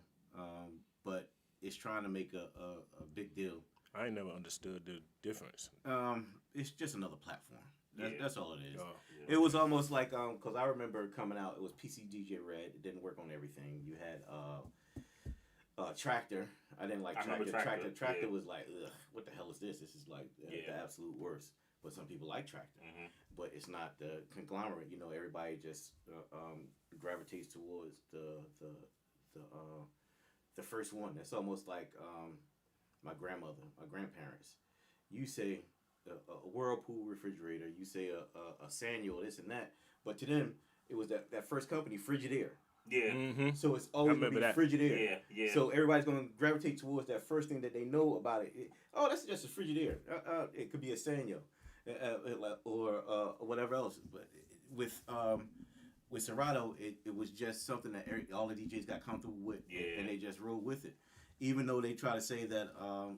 [SPEAKER 3] but it's trying to make a big deal.
[SPEAKER 4] I ain't never understood the difference.
[SPEAKER 3] It's just another platform. That's all it is.
[SPEAKER 4] Oh.
[SPEAKER 3] It was almost like because I remember coming out. It was PC DJ Red. It didn't work on everything. You had Tractor. I didn't like
[SPEAKER 1] I remember
[SPEAKER 3] Tractor.
[SPEAKER 1] Tractor,
[SPEAKER 3] Tractor
[SPEAKER 1] yeah.
[SPEAKER 3] was like, ugh, what the hell is this? This is like the absolute worst. But some people like Tractor.
[SPEAKER 1] Mm-hmm.
[SPEAKER 3] But it's not the conglomerate. You know, everybody just gravitates towards the first one. It's almost like my grandparents. You say a Whirlpool refrigerator. You say a Sanyo, this and that. But to them, it was that first company, Frigidaire.
[SPEAKER 1] Yeah.
[SPEAKER 4] Mm-hmm.
[SPEAKER 3] So it's always going to be Frigidaire.
[SPEAKER 1] Yeah.
[SPEAKER 3] So everybody's going to gravitate towards that first thing that they know about it. Oh, that's just a Frigidaire. It could be a Sanyo, or whatever else. But with Serato, it was just something that all the DJs got comfortable with, and they just rolled with it. Even though they try to say that,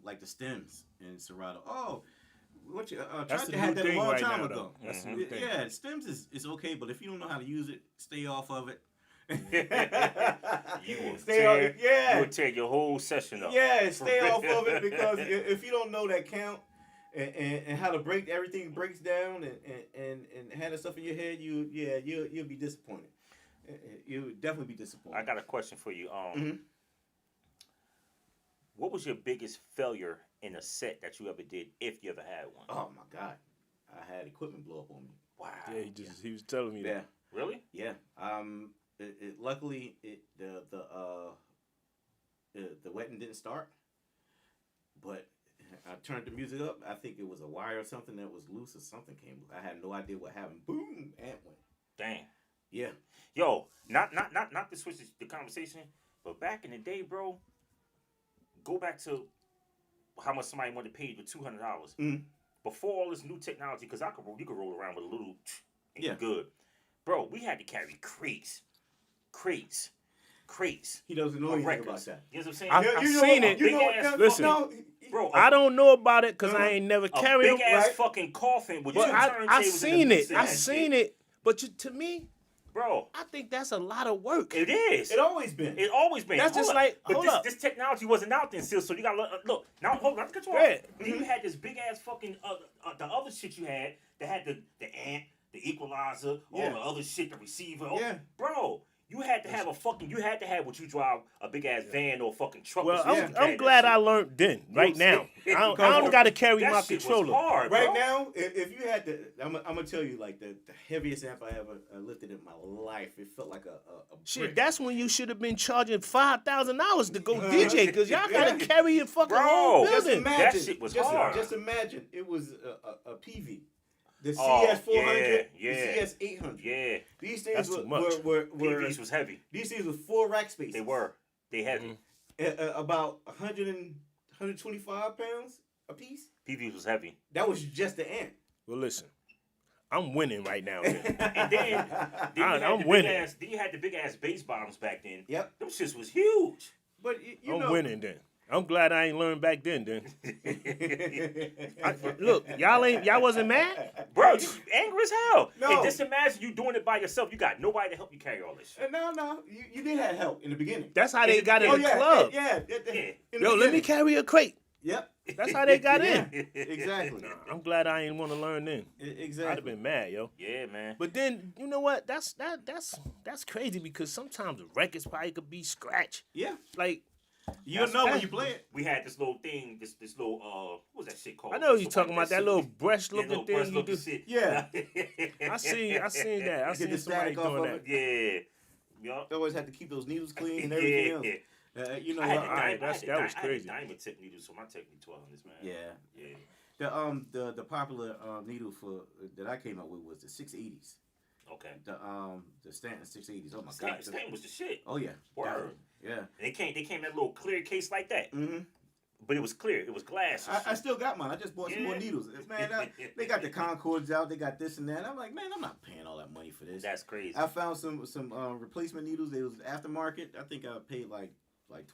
[SPEAKER 3] like the stems in Serato. Oh, what you
[SPEAKER 4] That's
[SPEAKER 3] Tractor
[SPEAKER 4] the
[SPEAKER 3] had
[SPEAKER 4] new
[SPEAKER 3] that a
[SPEAKER 4] thing
[SPEAKER 3] long
[SPEAKER 4] right
[SPEAKER 3] time
[SPEAKER 4] now,
[SPEAKER 3] ago.
[SPEAKER 4] though. That's the new thing.
[SPEAKER 3] Yeah, stems is okay, but if you don't know how to use it, stay off of it.
[SPEAKER 1] You will tear your whole session up.
[SPEAKER 3] Yeah, stay off of it because if you don't know that count and how to break everything breaks down and have that stuff in your head, you'll be disappointed. You'll definitely be disappointed.
[SPEAKER 1] I got a question for you. What was your biggest failure in a set that you ever did, if you ever had one?
[SPEAKER 3] Oh my God, I had equipment blow up on me.
[SPEAKER 1] Wow.
[SPEAKER 4] Yeah, he was telling me that.
[SPEAKER 1] Really?
[SPEAKER 3] Yeah. Luckily, the wedding didn't start, but I turned the music up. I think it was a wire or something that was loose or something came loose. I had no idea what happened. Boom, amp went.
[SPEAKER 1] Dang.
[SPEAKER 3] Yeah.
[SPEAKER 1] Yo, not to switch the conversation, but back in the day, bro, go back to how much somebody wanted to pay you for $200.
[SPEAKER 3] Mm-hmm.
[SPEAKER 1] Before all this new technology, because you could roll around with a little, and you're
[SPEAKER 3] Yeah.
[SPEAKER 1] good. Bro, we had to carry crates.
[SPEAKER 3] He doesn't know anything about
[SPEAKER 1] Records.
[SPEAKER 3] that.
[SPEAKER 1] You know what I'm saying?
[SPEAKER 4] I've seen it. Listen.
[SPEAKER 1] Bro,
[SPEAKER 4] I don't know about it because I ain't never
[SPEAKER 1] a
[SPEAKER 4] carried
[SPEAKER 1] big
[SPEAKER 4] them.
[SPEAKER 1] ass
[SPEAKER 3] right?
[SPEAKER 1] fucking coffin with two
[SPEAKER 4] But
[SPEAKER 1] turntables.
[SPEAKER 4] I
[SPEAKER 1] in the
[SPEAKER 4] seen it.
[SPEAKER 1] mix and
[SPEAKER 4] I
[SPEAKER 1] that
[SPEAKER 4] seen
[SPEAKER 1] shit.
[SPEAKER 4] it. But to me,
[SPEAKER 1] Bro,
[SPEAKER 4] I think that's a lot of work.
[SPEAKER 1] it is.
[SPEAKER 3] It always been.
[SPEAKER 1] It always been.
[SPEAKER 4] That's
[SPEAKER 1] Hold
[SPEAKER 4] just
[SPEAKER 1] up.
[SPEAKER 4] like-
[SPEAKER 1] but
[SPEAKER 4] hold
[SPEAKER 1] this,
[SPEAKER 4] up.
[SPEAKER 1] this technology wasn't out then, still. So you got to look. Now hold on, not to cut you off.
[SPEAKER 4] Right.
[SPEAKER 1] Then you had this big ass fucking the other shit you had that had the amp, the equalizer, all the other shit, the receiver.
[SPEAKER 3] Yeah.
[SPEAKER 1] Bro, you had to have what you drive a big ass van or a fucking truck.
[SPEAKER 4] Well,
[SPEAKER 1] or something.
[SPEAKER 4] I'm glad I learned then, right now. I don't got to carry
[SPEAKER 1] That
[SPEAKER 4] my
[SPEAKER 1] shit was
[SPEAKER 4] controller.
[SPEAKER 1] hard,
[SPEAKER 3] Right
[SPEAKER 1] bro.
[SPEAKER 3] now, if you had to, I'm gonna tell you, like the heaviest amp I ever lifted in my life, it felt like a
[SPEAKER 4] Shit,
[SPEAKER 3] brick.
[SPEAKER 4] that's when you should have been charging $5,000 to go DJ because y'all got to carry your fucking whole
[SPEAKER 1] Bro,
[SPEAKER 3] Just
[SPEAKER 4] building.
[SPEAKER 3] imagine,
[SPEAKER 1] That shit was hard.
[SPEAKER 3] Just imagine, it was a PV, the
[SPEAKER 1] Oh,
[SPEAKER 3] CS 400,
[SPEAKER 1] yeah.
[SPEAKER 3] the CS 800.
[SPEAKER 1] Yeah,
[SPEAKER 3] These things
[SPEAKER 4] That's too much.
[SPEAKER 3] were
[SPEAKER 1] TVs was heavy.
[SPEAKER 3] these things were 4 rack spaces.
[SPEAKER 1] They were. They heavy.
[SPEAKER 3] About 125 pounds a piece.
[SPEAKER 1] TVs was heavy.
[SPEAKER 3] That was just the amp.
[SPEAKER 4] Well, listen, I'm winning right now. Man.
[SPEAKER 1] And then you had
[SPEAKER 4] I'm
[SPEAKER 1] the
[SPEAKER 4] winning.
[SPEAKER 1] then you had the big ass bass bottoms back then.
[SPEAKER 3] Yep.
[SPEAKER 1] Them shits was huge.
[SPEAKER 3] But you
[SPEAKER 4] I'm
[SPEAKER 3] know,
[SPEAKER 4] winning then. I'm glad I ain't learned back then. Look, y'all wasn't mad?
[SPEAKER 1] Bro, you angry as hell.
[SPEAKER 3] No.
[SPEAKER 1] And just imagine you doing it by yourself. You got nobody to help you carry all this shit.
[SPEAKER 3] No, you did have help in the beginning.
[SPEAKER 4] That's how they got in
[SPEAKER 3] Oh
[SPEAKER 4] the
[SPEAKER 3] yeah,
[SPEAKER 4] club.
[SPEAKER 3] yeah.
[SPEAKER 1] Yeah.
[SPEAKER 3] In the
[SPEAKER 4] Yo, let me
[SPEAKER 3] beginning.
[SPEAKER 4] carry a crate.
[SPEAKER 3] Yep.
[SPEAKER 4] That's how they got in.
[SPEAKER 3] Exactly.
[SPEAKER 4] I'm glad I ain't want to learn then.
[SPEAKER 3] Exactly.
[SPEAKER 4] I'd have been mad, yo.
[SPEAKER 1] Yeah, man.
[SPEAKER 4] But then you know what? That's crazy because sometimes the records probably could be scratched.
[SPEAKER 3] Yeah.
[SPEAKER 4] Like
[SPEAKER 3] You'll know when you play it.
[SPEAKER 1] We had this little thing, this little what was that shit called?
[SPEAKER 4] I know you talking about that little brush looking thing you do.
[SPEAKER 1] Shit.
[SPEAKER 3] Yeah.
[SPEAKER 4] I seen that. I seen
[SPEAKER 3] the
[SPEAKER 4] somebody
[SPEAKER 3] static off
[SPEAKER 4] doing
[SPEAKER 3] of
[SPEAKER 4] that.
[SPEAKER 3] it.
[SPEAKER 1] Yeah.
[SPEAKER 3] You always have to keep those needles clean and everything else. You know,
[SPEAKER 4] that was crazy.
[SPEAKER 1] I had diamond tip needles, so my technique 12 on this, man.
[SPEAKER 3] Yeah.
[SPEAKER 1] Yeah.
[SPEAKER 3] The popular needle for that I came up with was the 680s.
[SPEAKER 1] Okay.
[SPEAKER 3] The Stanton 680s. Oh my god.
[SPEAKER 1] Stanton was the shit.
[SPEAKER 3] Oh yeah.
[SPEAKER 1] Word.
[SPEAKER 3] Yeah.
[SPEAKER 1] And they came in that little clear case like that.
[SPEAKER 3] Mm-hmm.
[SPEAKER 1] But it was clear. It was glass.
[SPEAKER 3] I still got mine. I just bought some more needles. Man, they got the Concords out. They got this and that. I'm like, man, I'm not paying all that money for this.
[SPEAKER 1] That's crazy.
[SPEAKER 3] I found some replacement needles. They was aftermarket. I think I paid like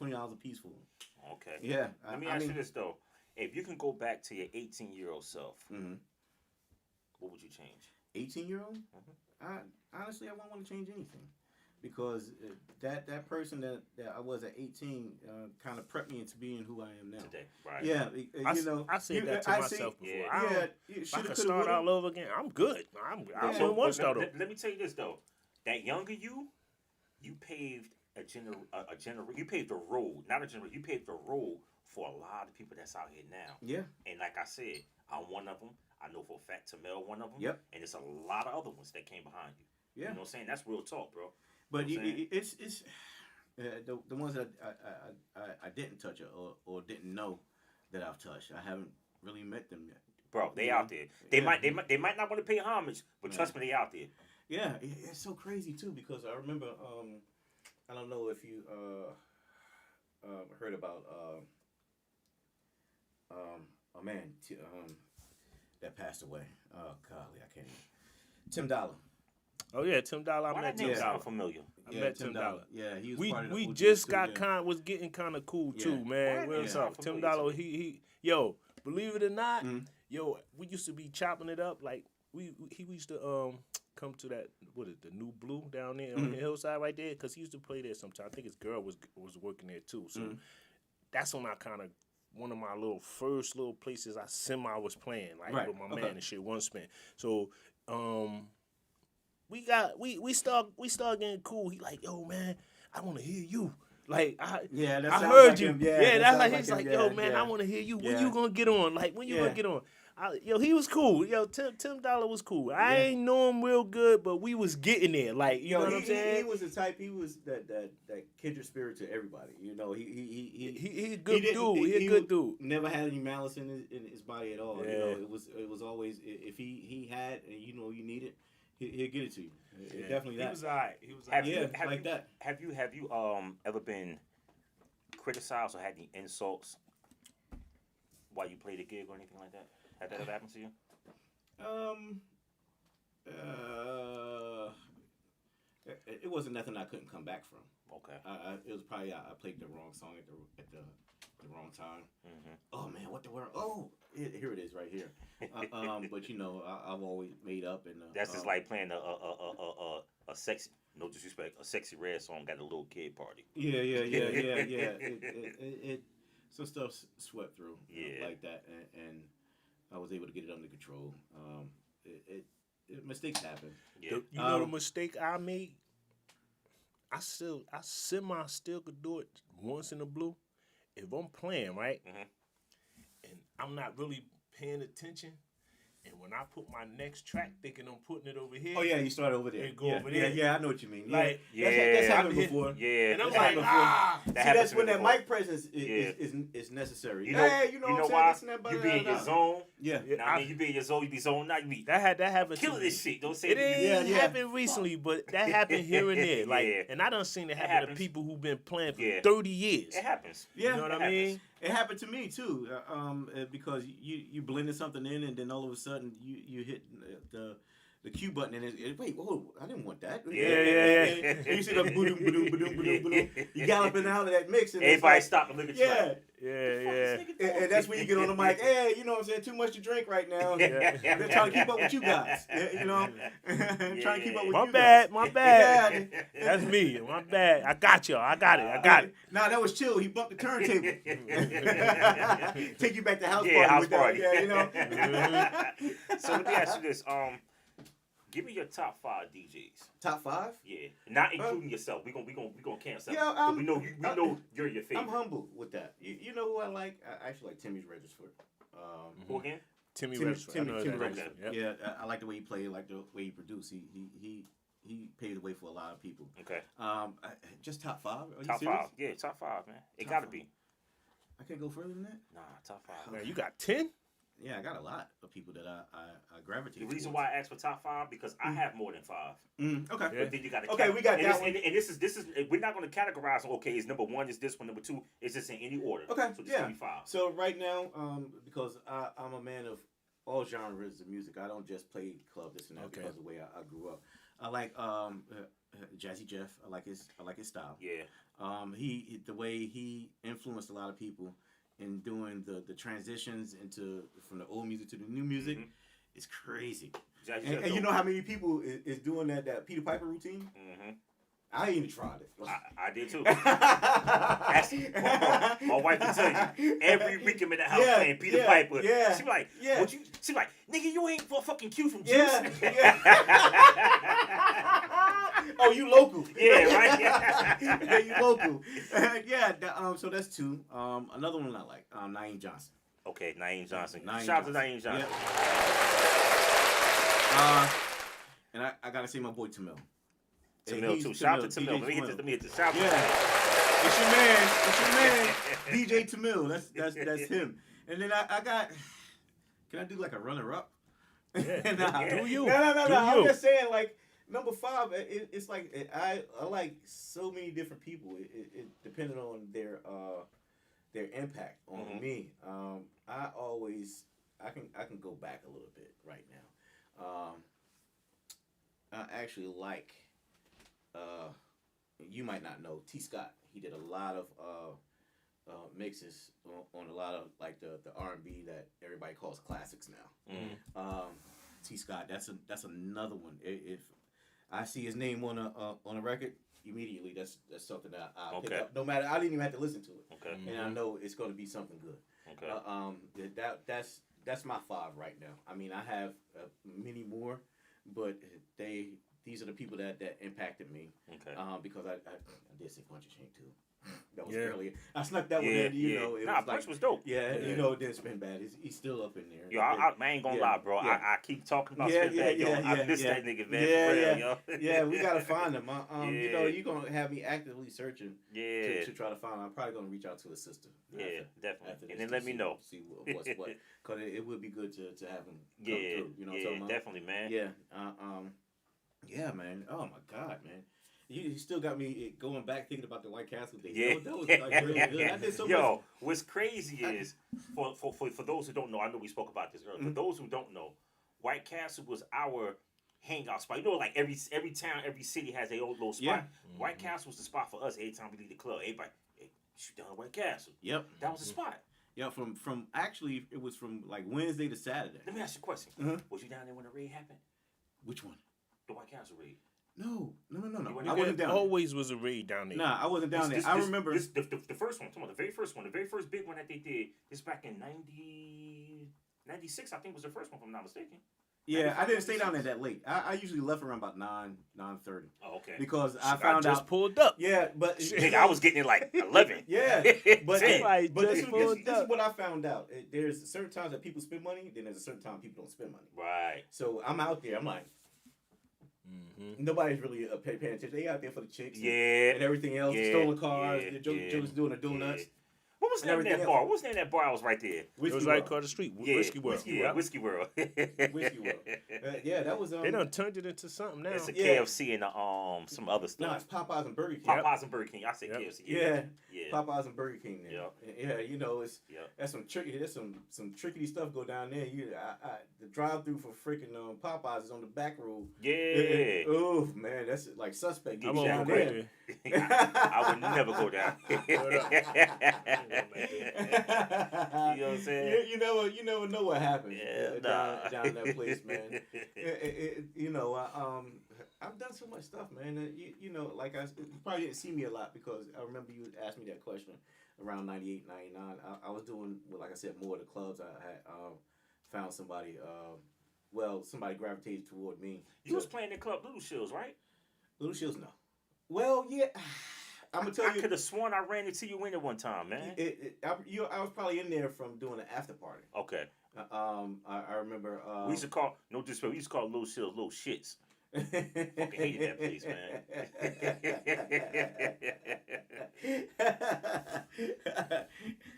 [SPEAKER 3] $20 a piece for them.
[SPEAKER 1] Okay.
[SPEAKER 3] Yeah.
[SPEAKER 1] Let me ask you this though: if you can go back to your 18-year-old self, what would you change?
[SPEAKER 3] 18-year-old? Honestly, I wouldn't want to change anything. Because that person that I was at 18 kind of prepped me into being who I am now.
[SPEAKER 1] Today, right?
[SPEAKER 3] Yeah, you know.
[SPEAKER 4] I said that to myself before.
[SPEAKER 3] Yeah,
[SPEAKER 4] if I could start all over again, I'm good. I wouldn't want to start over.
[SPEAKER 1] Let me tell you this though: that younger you paved you paved the road, not a generation. You paved the road for a lot of people that's out here now.
[SPEAKER 3] Yeah.
[SPEAKER 1] And like I said, I'm one of them. I know for a fact Tamel one of them.
[SPEAKER 3] Yep.
[SPEAKER 1] And there's a lot of other ones that came behind you.
[SPEAKER 3] Yeah.
[SPEAKER 1] You know what I'm saying? That's real talk, bro.
[SPEAKER 3] But it's the ones that I didn't touch or didn't know that I've touched. I haven't really met them yet.
[SPEAKER 1] Bro, they out there. They might not want to pay homage, but trust me, they out there.
[SPEAKER 3] Yeah, it's so crazy too because I remember I don't know if you heard about a man that passed away. Oh golly, I can't even. Tim Dollar.
[SPEAKER 4] Oh yeah, $10. I met $10.
[SPEAKER 1] Sound familiar.
[SPEAKER 4] I met $10.
[SPEAKER 3] Yeah, he was.
[SPEAKER 4] We just got was getting kind of cool too, man. What's up? $10. He yo, believe it or not, yo, we used to be chopping it up like he used to come to that the New Blue down there on the hillside right there because he used to play there sometimes. I think his girl was working there too, so that's when I kind of. One of my first little places I was playing like with my man and shit, One Spin. So we start getting cool. He like, yo man, I want to hear you. Like I heard like you. Him. Yeah, that's like he's like, yo man, I want to hear you. When you gonna get on? Like when you gonna get on? Yo, he was cool. Yo, Tim Dollar was cool. I ain't know him real good, but we was getting there. Like, you know what I'm saying?
[SPEAKER 3] He was the type. He was that kindred spirit to everybody. You know,
[SPEAKER 4] he a good dude. He a good dude.
[SPEAKER 3] Never had any malice in his body at all.
[SPEAKER 4] Yeah.
[SPEAKER 3] You know, it was always if he had and you know you need it, he'll get it to you. Definitely that.
[SPEAKER 4] He was alright.
[SPEAKER 1] Have you ever been criticized or had any insults while you played a gig or anything like that? Had that ever happened to you?
[SPEAKER 3] It wasn't nothing I couldn't come back from.
[SPEAKER 1] Okay.
[SPEAKER 3] It was probably I played the wrong song at the wrong time.
[SPEAKER 1] Mm-hmm.
[SPEAKER 3] Oh man, what the world? Oh, here it is right here. But you know, I've always made up and.
[SPEAKER 1] That's just like playing a sexy. No disrespect, a sexy red song at a little kid party.
[SPEAKER 3] Yeah. It some stuff swept through. Like that, and I was able to get it under control. Mistakes happen.
[SPEAKER 4] Yeah. You know the mistake I made? I still could do it once in the blue. If I'm playing, right, and I'm not really paying attention, and when I put my next track thinking I'm putting it over here.
[SPEAKER 3] Oh, yeah, you start over there.
[SPEAKER 4] And go over there.
[SPEAKER 3] Yeah, I know what you mean.
[SPEAKER 4] Like,
[SPEAKER 3] that's happened before.
[SPEAKER 1] Yeah.
[SPEAKER 4] And I'm like,
[SPEAKER 3] that's when that mic presence is necessary.
[SPEAKER 1] You know why? You be in your zone.
[SPEAKER 3] Yeah.
[SPEAKER 1] I mean, you be in your zone, you be zoned out.
[SPEAKER 4] That happened.
[SPEAKER 1] Killing this shit. Don't say
[SPEAKER 4] it ain't happened recently, but that happened here and there. Like, and I done seen it happen to people who've been playing for 30 years.
[SPEAKER 1] It happens.
[SPEAKER 3] Yeah.
[SPEAKER 4] You know what I mean?
[SPEAKER 3] It happened to me too, because you blended something in, and then all of a sudden you hit the the cue button, and wait, whoa, I didn't want that.
[SPEAKER 4] Yeah.
[SPEAKER 3] And you see the boom, boom, boom, boom, boom. You galloping out of that mix, and
[SPEAKER 1] Everybody stop and look at you.
[SPEAKER 3] yeah.
[SPEAKER 1] Like,
[SPEAKER 4] Yeah.
[SPEAKER 3] And that's when you get on the mic. Hey, you know what I'm saying? Too much to drink right now. They're trying to keep up with you guys. You know, trying to keep up with you guys.
[SPEAKER 4] My bad.
[SPEAKER 3] Yeah.
[SPEAKER 4] That's me. My bad. I got y'all. I got it.
[SPEAKER 3] Nah, that was chill. He bumped the turntable. Take you back to house party.
[SPEAKER 1] house
[SPEAKER 3] with
[SPEAKER 1] party.
[SPEAKER 3] That. Yeah, you know.
[SPEAKER 1] So let me ask you this. Give me your top 5 DJs.
[SPEAKER 3] Top 5?
[SPEAKER 1] Yeah, not including yourself. We gonna cancel.
[SPEAKER 3] Yeah,
[SPEAKER 1] but we know you're your favorite.
[SPEAKER 3] I'm humble with that. You know who I like? I actually like Timmy's Regisford.
[SPEAKER 1] Who again?
[SPEAKER 3] Timmy Regisford. Yep. Yeah, I like the way he played. I like the way he produced. He paved the way for a lot of people.
[SPEAKER 1] Okay.
[SPEAKER 3] Just top 5. Are you
[SPEAKER 1] top
[SPEAKER 3] serious?
[SPEAKER 1] 5. Yeah, top 5, man. It
[SPEAKER 3] Top
[SPEAKER 1] gotta
[SPEAKER 3] 5.
[SPEAKER 1] be.
[SPEAKER 3] I can't go further than that.
[SPEAKER 1] Nah, top 5.
[SPEAKER 4] Man, you got 10?
[SPEAKER 3] Yeah, I got a lot of people that I gravitate.
[SPEAKER 1] The reason
[SPEAKER 3] towards.
[SPEAKER 1] why I asked for top 5 because I have more than 5.
[SPEAKER 3] Okay.
[SPEAKER 1] But then you got
[SPEAKER 3] we got that one.
[SPEAKER 1] And this is we're not going to categorize. Okay, it's number 1 is this one, number 2 is this in any order.
[SPEAKER 3] Okay.
[SPEAKER 1] So just give me 5.
[SPEAKER 3] So right now, because I'm a man of all genres of music, I don't just play club this and that because of the way I grew up. I like Jazzy Jeff. I like his style.
[SPEAKER 1] Yeah.
[SPEAKER 3] The way he influenced a lot of people in doing the transitions from the old music to the new music is crazy. And you know how many people is doing that Peter Piper routine? Mm-hmm. I ain't even tried it.
[SPEAKER 1] I did too. My wife can tell you. Every week I'm in the house playing Peter Piper.
[SPEAKER 3] Yeah,
[SPEAKER 1] she be like, what you? She be like, nigga, you ain't for fucking Q from Juice.
[SPEAKER 3] Yeah. Oh, you local.
[SPEAKER 1] Yeah, right?
[SPEAKER 3] Yeah, you local. So that's 2. Another one I like, Naeem Johnson.
[SPEAKER 1] Okay, Naeem Johnson.
[SPEAKER 3] Naeem
[SPEAKER 1] Shout out to Naeem Johnson.
[SPEAKER 3] Yeah. And I gotta say my boy Tamil.
[SPEAKER 1] Tamil too. Shout out to Tamil. Let me hit this. Shout out to Tamil.
[SPEAKER 3] It's your man, DJ Tamil. That's him. And then I got. Can I do like a runner up?
[SPEAKER 4] Yeah.
[SPEAKER 3] No.
[SPEAKER 4] Do you?
[SPEAKER 3] No.
[SPEAKER 4] Do
[SPEAKER 3] I'm
[SPEAKER 4] you?
[SPEAKER 3] just saying, like number 5. It's like I like so many different people. It depending on their impact on me. I can go back a little bit right now. I actually like. You might not know T. Scott. He did a lot of mixes on a lot of like the R&B that everybody calls classics now. T. Scott, that's another one. If I see his name on a record, immediately that's something that I pick up. No matter, I didn't even have to listen to it. Okay. And I know it's going to be something good. Okay. That's my 5 right now. I mean, I have many more, but these are the people that impacted me. Okay. Because I did say Punch Chain too. That was earlier. I snuck that one in. You know, it was
[SPEAKER 1] Punch was dope.
[SPEAKER 3] Yeah, you know, it didn't spin bad. He's still up in there.
[SPEAKER 1] Yo, I ain't gonna lie, bro. Yeah. I keep talking about spin bad. Yo, I miss that nigga, man.
[SPEAKER 3] Yeah, we gotta find him. You know, you're gonna have me actively searching. To try to find him. I'm probably gonna reach out to his sister.
[SPEAKER 1] Yeah, definitely. And then let me know.
[SPEAKER 3] See what's what. Because it would be good to have him come through. You know what I'm talking about?
[SPEAKER 1] Definitely, man.
[SPEAKER 3] Yeah. Yeah, man. Oh my God, man. You still got me going back thinking about the White Castle thing.
[SPEAKER 1] Yeah.
[SPEAKER 3] That was like really good. I did so much.
[SPEAKER 1] What's crazy is for those who don't know, I know we spoke about this earlier. For those who don't know, White Castle was our hangout spot. You know, like every town, every city has their own little spot. Yeah. White Castle was the spot for us. Every time we leave the club, everybody, hey, shoot down White Castle. Yep. That was the spot.
[SPEAKER 3] Yeah, from actually it was from like Wednesday to Saturday.
[SPEAKER 1] Let me ask you a question. Was you down there when the raid happened?
[SPEAKER 3] Which one?
[SPEAKER 1] The White Castle raid.
[SPEAKER 3] No.
[SPEAKER 4] I wasn't down. Always was a raid down there.
[SPEAKER 3] Nah, I wasn't down there. I remember
[SPEAKER 1] the first one. Come on, the very first big one that they did. This back in 96, I think was the first one, if I'm not mistaken.
[SPEAKER 3] Yeah, I didn't stay down there that late. I usually left around about 9:30.
[SPEAKER 1] Oh, okay.
[SPEAKER 3] Because I found out.
[SPEAKER 4] I just pulled up.
[SPEAKER 3] Yeah, but
[SPEAKER 1] nigga, I was getting it like 11.
[SPEAKER 3] Yeah, but this is what I found out. There's certain times that people spend money, then there's a certain time people don't spend money.
[SPEAKER 1] Right.
[SPEAKER 3] So I'm out there. I'm like, nobody's really paying attention. They out there for the chicks, and everything else. Stolen cars. Joe's doing the donuts.
[SPEAKER 1] What was the name of that bar? What was the name of that bar? I was right there.
[SPEAKER 4] It was right across the street.
[SPEAKER 1] Yeah,
[SPEAKER 4] Whiskey World.
[SPEAKER 1] Whiskey World.
[SPEAKER 3] Whiskey World. Yeah, that was.
[SPEAKER 4] They done turned it into something now.
[SPEAKER 1] It's a KFC and some other stuff.
[SPEAKER 3] No, it's Popeyes and Burger King.
[SPEAKER 1] Popeyes and Burger King. I said KFC.
[SPEAKER 3] Yeah. Popeyes and Burger King. There.
[SPEAKER 1] Yep.
[SPEAKER 3] Yeah, you know, that's some tricky. There's some tricky stuff go down there. The drive-through for freaking Popeyes is on the back road.
[SPEAKER 1] Yeah.
[SPEAKER 3] Oh man, that's like suspect.
[SPEAKER 4] I'm
[SPEAKER 3] down
[SPEAKER 4] over
[SPEAKER 3] there.
[SPEAKER 1] I would never go down. You know what I'm saying?
[SPEAKER 3] You never know what happens down that place, man. I've done so much stuff, man. You probably didn't see me a lot because I remember you asked me that question around 98, 99. I was doing, like I said, more of the clubs. I had found somebody, somebody gravitated toward me.
[SPEAKER 1] You was playing in Club Little Shills, right?
[SPEAKER 3] Little Shills, no. Well, yeah. I'm gonna tell you.
[SPEAKER 1] I could have sworn I ran into you in it one time, man.
[SPEAKER 3] I was probably in there from doing an after party.
[SPEAKER 1] Okay.
[SPEAKER 3] I remember.
[SPEAKER 1] We used to call no disrespect. We used to call Little Shills Little Shits. Fucking hated that place, man.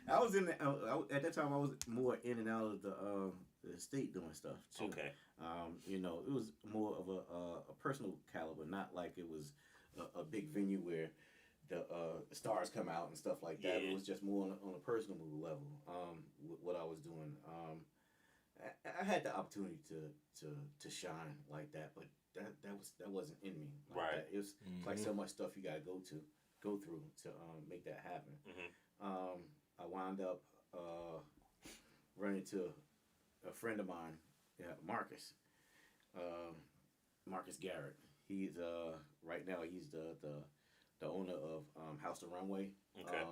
[SPEAKER 3] I was in at that time. I was more in and out of the state doing stuff too.
[SPEAKER 1] Okay.
[SPEAKER 3] It was more of a personal caliber, not like it was a big venue where the stars come out and stuff like that. It was just more on a personal level. What I was doing, I had the opportunity to shine like that, but that wasn't in me. Like
[SPEAKER 1] right.
[SPEAKER 3] That. It was like so much stuff you got to go through to make that happen.
[SPEAKER 1] Mm-hmm.
[SPEAKER 3] I wound up running into a friend of mine, Marcus. Marcus Garrett. He's right now he's the owner of House to Runway.
[SPEAKER 1] Okay.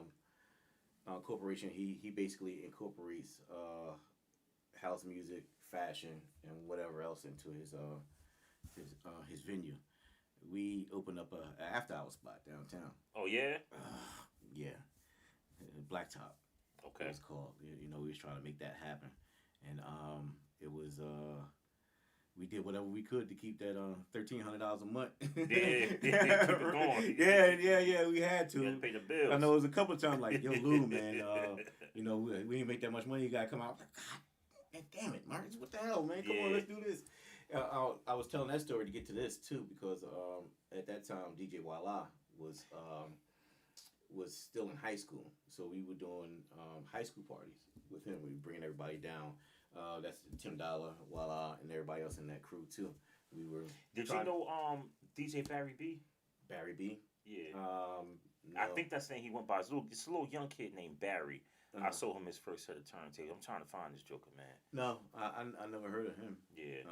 [SPEAKER 3] Corporation. He basically incorporates house music, fashion, and whatever else into his venue. We opened up a after hour spot downtown.
[SPEAKER 1] Oh yeah.
[SPEAKER 3] Yeah. Blacktop.
[SPEAKER 1] Okay.
[SPEAKER 3] It was called. We was trying to make that happen, and it was we did whatever we could to keep that $1,300 a month.
[SPEAKER 1] Keep it going.
[SPEAKER 3] Yeah. We had to.
[SPEAKER 1] You had to pay the bills.
[SPEAKER 3] I know it was a couple of times like, yo, Lou, man, we didn't make that much money. You gotta come out. God damn it, Marcus, what the hell, man? Come on, let's do this. I was telling that story to get to this too because at that time DJ Walla was still in high school, so we were doing high school parties with him. We were bringing everybody down. That's Tim Dollar, Walla, and everybody else in that crew too. We were.
[SPEAKER 1] Did you know DJ Barry B?
[SPEAKER 3] Barry B?
[SPEAKER 1] Yeah.
[SPEAKER 3] No.
[SPEAKER 1] I think that's the name he went by. It's a little young kid named Barry. I sold him his first set of turntables. I'm trying to find this joker, man.
[SPEAKER 3] No, I never heard of him.
[SPEAKER 1] Yeah.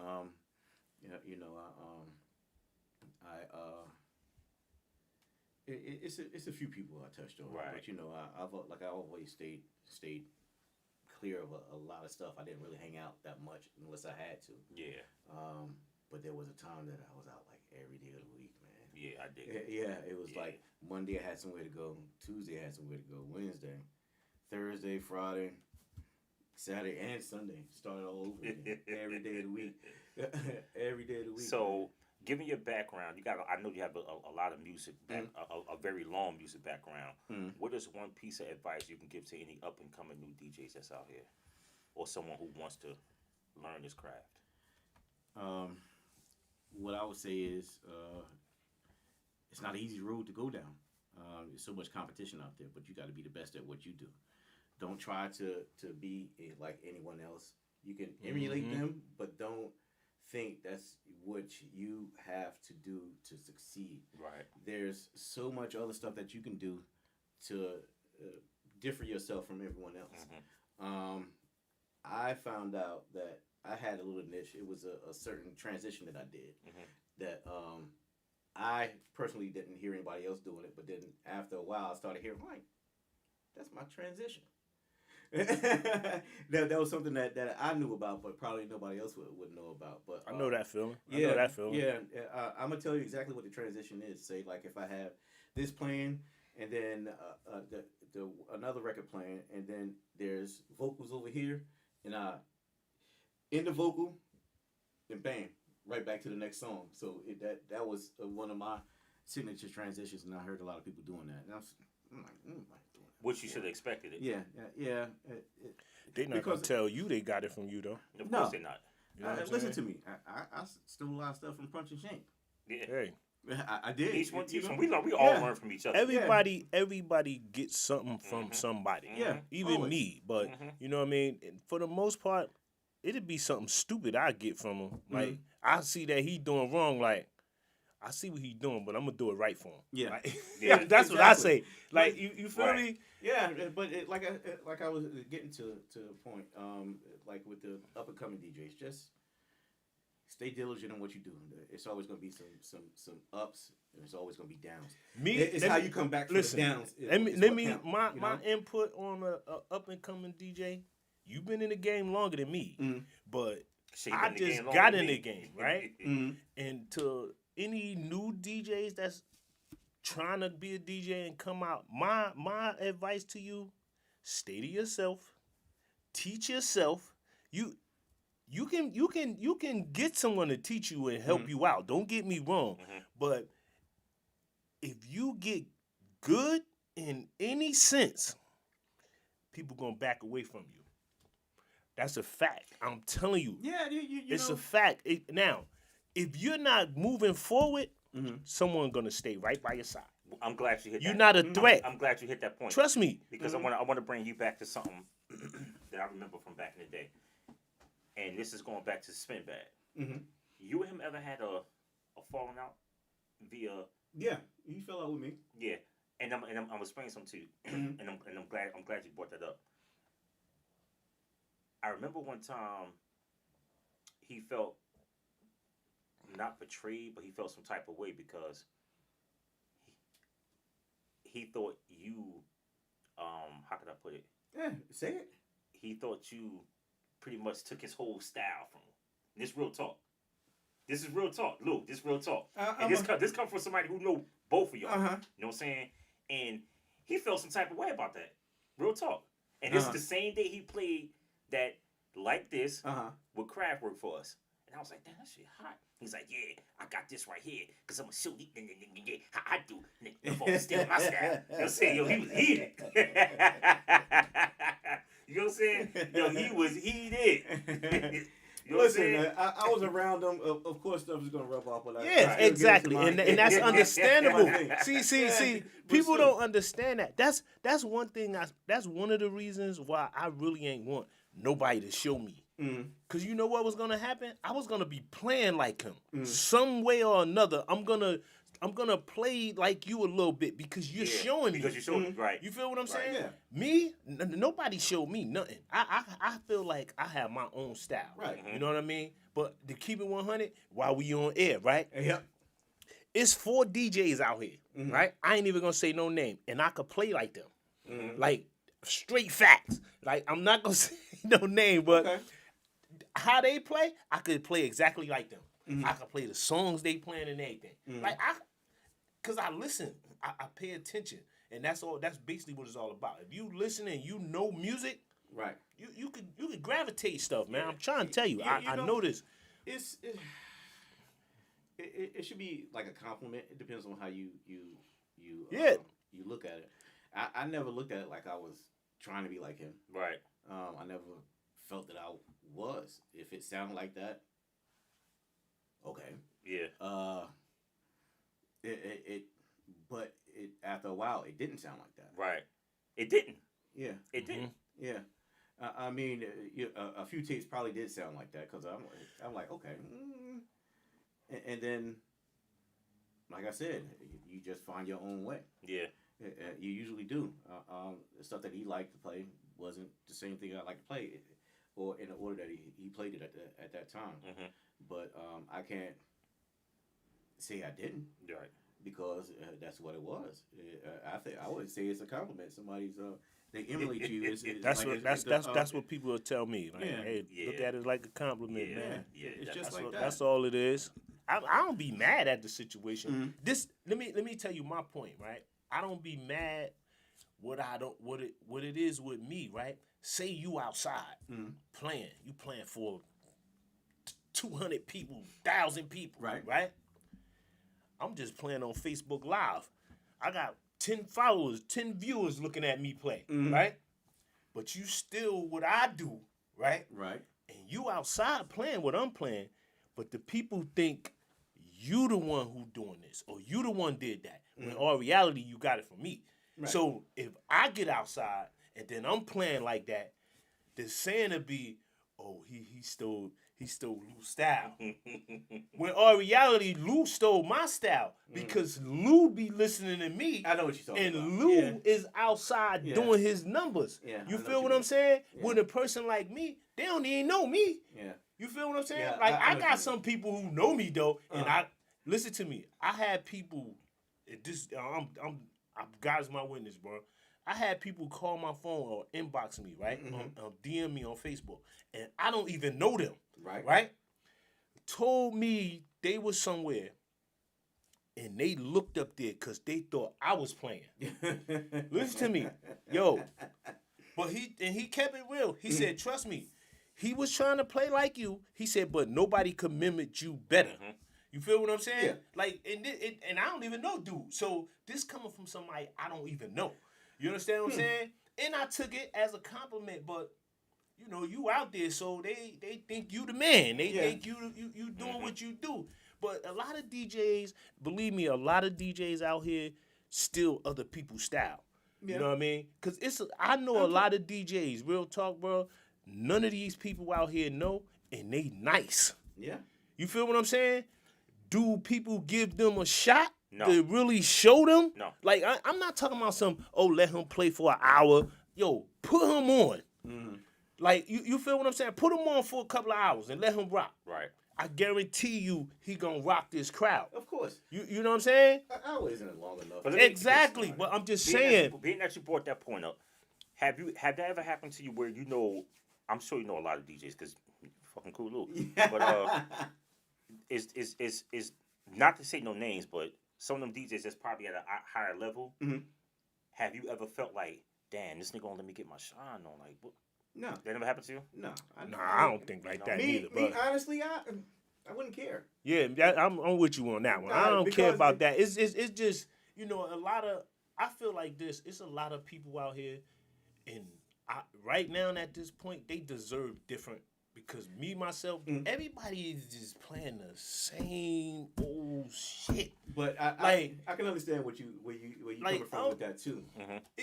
[SPEAKER 3] It's a few people I touched on,
[SPEAKER 1] right.
[SPEAKER 3] But I've always stayed clear of a lot of stuff. I didn't really hang out that much unless I had to.
[SPEAKER 1] Yeah.
[SPEAKER 3] But there was a time that I was out like every day of the week, man.
[SPEAKER 1] Yeah, I did.
[SPEAKER 3] Yeah, it was like Monday I had somewhere to go, Tuesday I had somewhere to go, Wednesday, Thursday, Friday, Saturday, and Sunday. Started all over again. Every day of the week. Every day of the week.
[SPEAKER 1] So, given your background, I know you have a lot of music, a very long music background. What is one piece of advice you can give to any up and coming new DJs that's out here, or someone who wants to learn this craft?
[SPEAKER 3] What I would say is, it's not an easy road to go down. There's so much competition out there, but you got to be the best at what you do. Don't try to be like anyone else. You can emulate them, but don't think that's what you have to do to succeed.
[SPEAKER 1] Right.
[SPEAKER 3] There's so much other stuff that you can do to differ yourself from everyone else. I found out that I had a little niche. It was a certain transition that I did that I personally didn't hear anybody else doing it, but then after a while I started hearing, like, that's my transition. that was something that I knew about, but probably nobody else would know about. But
[SPEAKER 4] I know that feeling.
[SPEAKER 3] Yeah, I'm gonna tell you exactly what the transition is. Say, like, if I have this playing, and then the another record playing, and then there's vocals over here, and I end the vocal, and bam, right back to the next song. So that was one of my signature transitions, and I heard a lot of people doing that. And I'm like, I ain't doing
[SPEAKER 1] Which you should have expected it.
[SPEAKER 3] Yeah.
[SPEAKER 4] They not gonna tell you they got it from you though.
[SPEAKER 1] Of course they're not.
[SPEAKER 4] You know what I'm
[SPEAKER 3] Listen
[SPEAKER 4] saying?
[SPEAKER 3] to me. I stole a lot of stuff from Punch and Shank.
[SPEAKER 1] Yeah.
[SPEAKER 4] Hey,
[SPEAKER 3] I did.
[SPEAKER 1] Each one teach
[SPEAKER 3] You know?
[SPEAKER 1] one. We all learn from each other.
[SPEAKER 4] everybody gets something from somebody.
[SPEAKER 3] Yeah,
[SPEAKER 4] Even
[SPEAKER 3] always.
[SPEAKER 4] me. But you know what I mean. For the most part, it'd be something stupid I get from him. Like I see that he doing wrong. Like I see what he's doing, but I'm gonna do it right for him.
[SPEAKER 3] Yeah.
[SPEAKER 4] Like,
[SPEAKER 1] Yeah,
[SPEAKER 4] that's what I
[SPEAKER 3] exactly.
[SPEAKER 4] say. Like you feel
[SPEAKER 1] Right.
[SPEAKER 4] me?
[SPEAKER 3] Yeah, but like I was getting to a point, like with the up and coming DJs, just stay diligent on what you do. It's always gonna be some ups, and it's always gonna be downs. It's how you come back from the downs.
[SPEAKER 4] My input on a up and coming DJ. You've been in the game longer than me, but
[SPEAKER 1] Shit, you
[SPEAKER 4] I
[SPEAKER 1] been in the
[SPEAKER 4] just
[SPEAKER 1] game longer
[SPEAKER 4] got
[SPEAKER 1] than
[SPEAKER 4] in
[SPEAKER 1] me.
[SPEAKER 4] the game, right? And to any new DJs that's trying to be a DJ and come out, my advice to you: stay to yourself, teach yourself. You can get someone to teach you and help you out. Don't get me wrong, but if you get good in any sense, people gonna back away from you. That's a fact. I'm telling you.
[SPEAKER 3] Yeah, you
[SPEAKER 4] It's
[SPEAKER 3] know.
[SPEAKER 4] a fact. Now, if you're not moving forward, someone's gonna stay right by your side.
[SPEAKER 1] I'm glad you hit that.
[SPEAKER 4] You're not a threat.
[SPEAKER 1] I'm glad you hit that point.
[SPEAKER 4] Trust me.
[SPEAKER 1] Because I want to bring you back to something that I remember from back in the day. And this is going back to Spin Bag. You and him ever had a falling out via?
[SPEAKER 3] Yeah, he fell out with me.
[SPEAKER 1] Yeah, and I'm explaining something to you, and I'm glad you brought that up. I remember one time he felt not betrayed, but he felt some type of way because he thought you, how could I put it?
[SPEAKER 3] Yeah, say it.
[SPEAKER 1] He thought you pretty much took his whole style from him. This real talk. This is real talk, Lou. This real talk. And this come from somebody who know both of y'all. You know what I'm saying? And he felt some type of way about that. Real talk. And this is the same day he played that like this with Kraftwerk for us. And I was like, damn, that shit hot. He's like, yeah, I got this right here. Because I'm a shoot. How I do. Nigga, steal my style. You know what I'm saying? Yo, he was heated. You know what I'm saying? Yo, he was heated. You know
[SPEAKER 3] Listen, I was around them. Of course, stuff is gonna rub off. But
[SPEAKER 4] Yeah, exactly, and that's understandable. See, people don't understand that. That's one thing. That's one of the reasons why I really ain't want nobody to show me. Cause you know what was gonna happen? I was gonna be playing like him, some way or another. I'm gonna play like you a little bit because you're showing me.
[SPEAKER 1] Because you're showing me, right.
[SPEAKER 4] You feel what I'm saying?
[SPEAKER 3] yeah.
[SPEAKER 4] Me, nobody showed me nothing. I feel like I have my own style.
[SPEAKER 3] Right.
[SPEAKER 4] You know what I mean? But to keep it 100, while we on air, right?
[SPEAKER 3] Yep.
[SPEAKER 4] It's 4 DJs out here, right? I ain't even gonna say no name, and I could play like them, like straight facts. Like I'm not gonna say no name, but how they play, I could play exactly like them. I could play the songs they playing and everything. Like cause I listen, I pay attention, and that's all. That's basically what it's all about. If you listen and you know music,
[SPEAKER 3] Right.
[SPEAKER 4] you could gravitate stuff, man. I'm trying to tell you,
[SPEAKER 3] You
[SPEAKER 4] I
[SPEAKER 3] know,
[SPEAKER 4] know this.
[SPEAKER 3] It should be like a compliment. It depends on how you look at it. I never looked at it like I was trying to be like him.
[SPEAKER 1] Right.
[SPEAKER 3] I never felt that I was. If it sounded like that, okay.
[SPEAKER 1] Yeah.
[SPEAKER 3] But after a while, it didn't sound like that.
[SPEAKER 1] Right. It didn't.
[SPEAKER 3] Yeah.
[SPEAKER 1] It didn't.
[SPEAKER 3] Yeah. I mean, a few tapes probably did sound like that because I'm like, okay. And then, like I said, you just find your own way.
[SPEAKER 1] Yeah.
[SPEAKER 3] You usually do. The stuff that he liked to play wasn't the same thing I like to play, or in the order that he played it at that time. But I can't say I didn't.
[SPEAKER 1] Right.
[SPEAKER 3] Because that's what it was. I would say it's a compliment. Somebody's they emulate you.
[SPEAKER 4] That's what people will tell me. Like, hey, look at it like a compliment, man.
[SPEAKER 1] Yeah.
[SPEAKER 3] It's just like that.
[SPEAKER 4] That's all it is. I don't be mad at the situation. Let me tell you my point, right? I don't be mad what it is with me, right? Say you outside playing, you playing for 200 people, 1,000 people, right? I'm just playing on Facebook Live. I got 10 followers, 10 viewers looking at me play, right? But you still what I do, right?
[SPEAKER 3] Right.
[SPEAKER 4] And you outside playing what I'm playing, but the people think you the one who doing this or you the one did that. When in all reality, you got it from me. Right. So if I get outside and then I'm playing like that, the saying to be, oh, he stole Lou's style. When in all reality, Lou stole my style because Lou be listening to me.
[SPEAKER 3] I know what you're talking
[SPEAKER 4] and
[SPEAKER 3] about.
[SPEAKER 4] Lou is outside doing his numbers.
[SPEAKER 3] Yeah,
[SPEAKER 4] you feel what I'm saying?
[SPEAKER 3] Yeah.
[SPEAKER 4] With a person like me, they don't even know me.
[SPEAKER 3] Yeah.
[SPEAKER 4] You feel what I'm saying?
[SPEAKER 3] Yeah,
[SPEAKER 4] like
[SPEAKER 3] I
[SPEAKER 4] got some people who know me though, and I listen to me. I had people. God's my witness, bro. I had people call my phone or inbox me, right? DM me on Facebook, and I don't even know them. Right? Told me they was somewhere, and they looked up there because they thought I was playing. Listen to me, yo. But he kept it real. He said, trust me. He was trying to play like you. He said, but nobody could mimic you better. You feel what I'm saying?
[SPEAKER 3] Yeah.
[SPEAKER 4] Like, and I don't even know dude. So this coming from somebody I don't even know. You understand what I'm saying? And I took it as a compliment, but you know, you out there, so they think you the man. They think you doing what you do. But a lot of DJs, believe me, a lot of DJs out here steal other people's style. You know what I mean? Because I know a lot of DJs, real talk, bro. None of these people out here know, and they nice.
[SPEAKER 3] Yeah.
[SPEAKER 4] You feel what I'm saying? Do people give them a shot
[SPEAKER 1] No.
[SPEAKER 4] to really show them?
[SPEAKER 1] No.
[SPEAKER 4] Like, I'm not talking about let him play for an hour. Yo, put him on. Like, you feel what I'm saying? Put him on for a couple of hours and let him rock.
[SPEAKER 1] Right.
[SPEAKER 4] I guarantee you he gonna rock this crowd.
[SPEAKER 3] Of course.
[SPEAKER 4] You know what I'm saying?
[SPEAKER 3] An hour isn't long enough.
[SPEAKER 1] But
[SPEAKER 4] Exactly. But I'm just saying.
[SPEAKER 1] Being that you brought that point up, have that ever happened to you where you know? I'm sure you know a lot of DJs because fucking Coooool Lou. But is not to say no names, but some of them DJs that's probably at a higher level. Have you ever felt like, damn, this nigga gonna let me get my shine on? Like, what?
[SPEAKER 3] No.
[SPEAKER 1] That never happened to you?
[SPEAKER 3] No.
[SPEAKER 4] I don't think like that either.
[SPEAKER 3] Me,
[SPEAKER 4] But
[SPEAKER 3] honestly, I wouldn't care.
[SPEAKER 4] yeah, I'm with you on that one. I don't care about that. It's just, you know, I feel like this. It's a lot of people out here, and right now at this point, they deserve different. Because me, myself, everybody is just playing the same old shit.
[SPEAKER 3] But I can understand where you coming from with that too.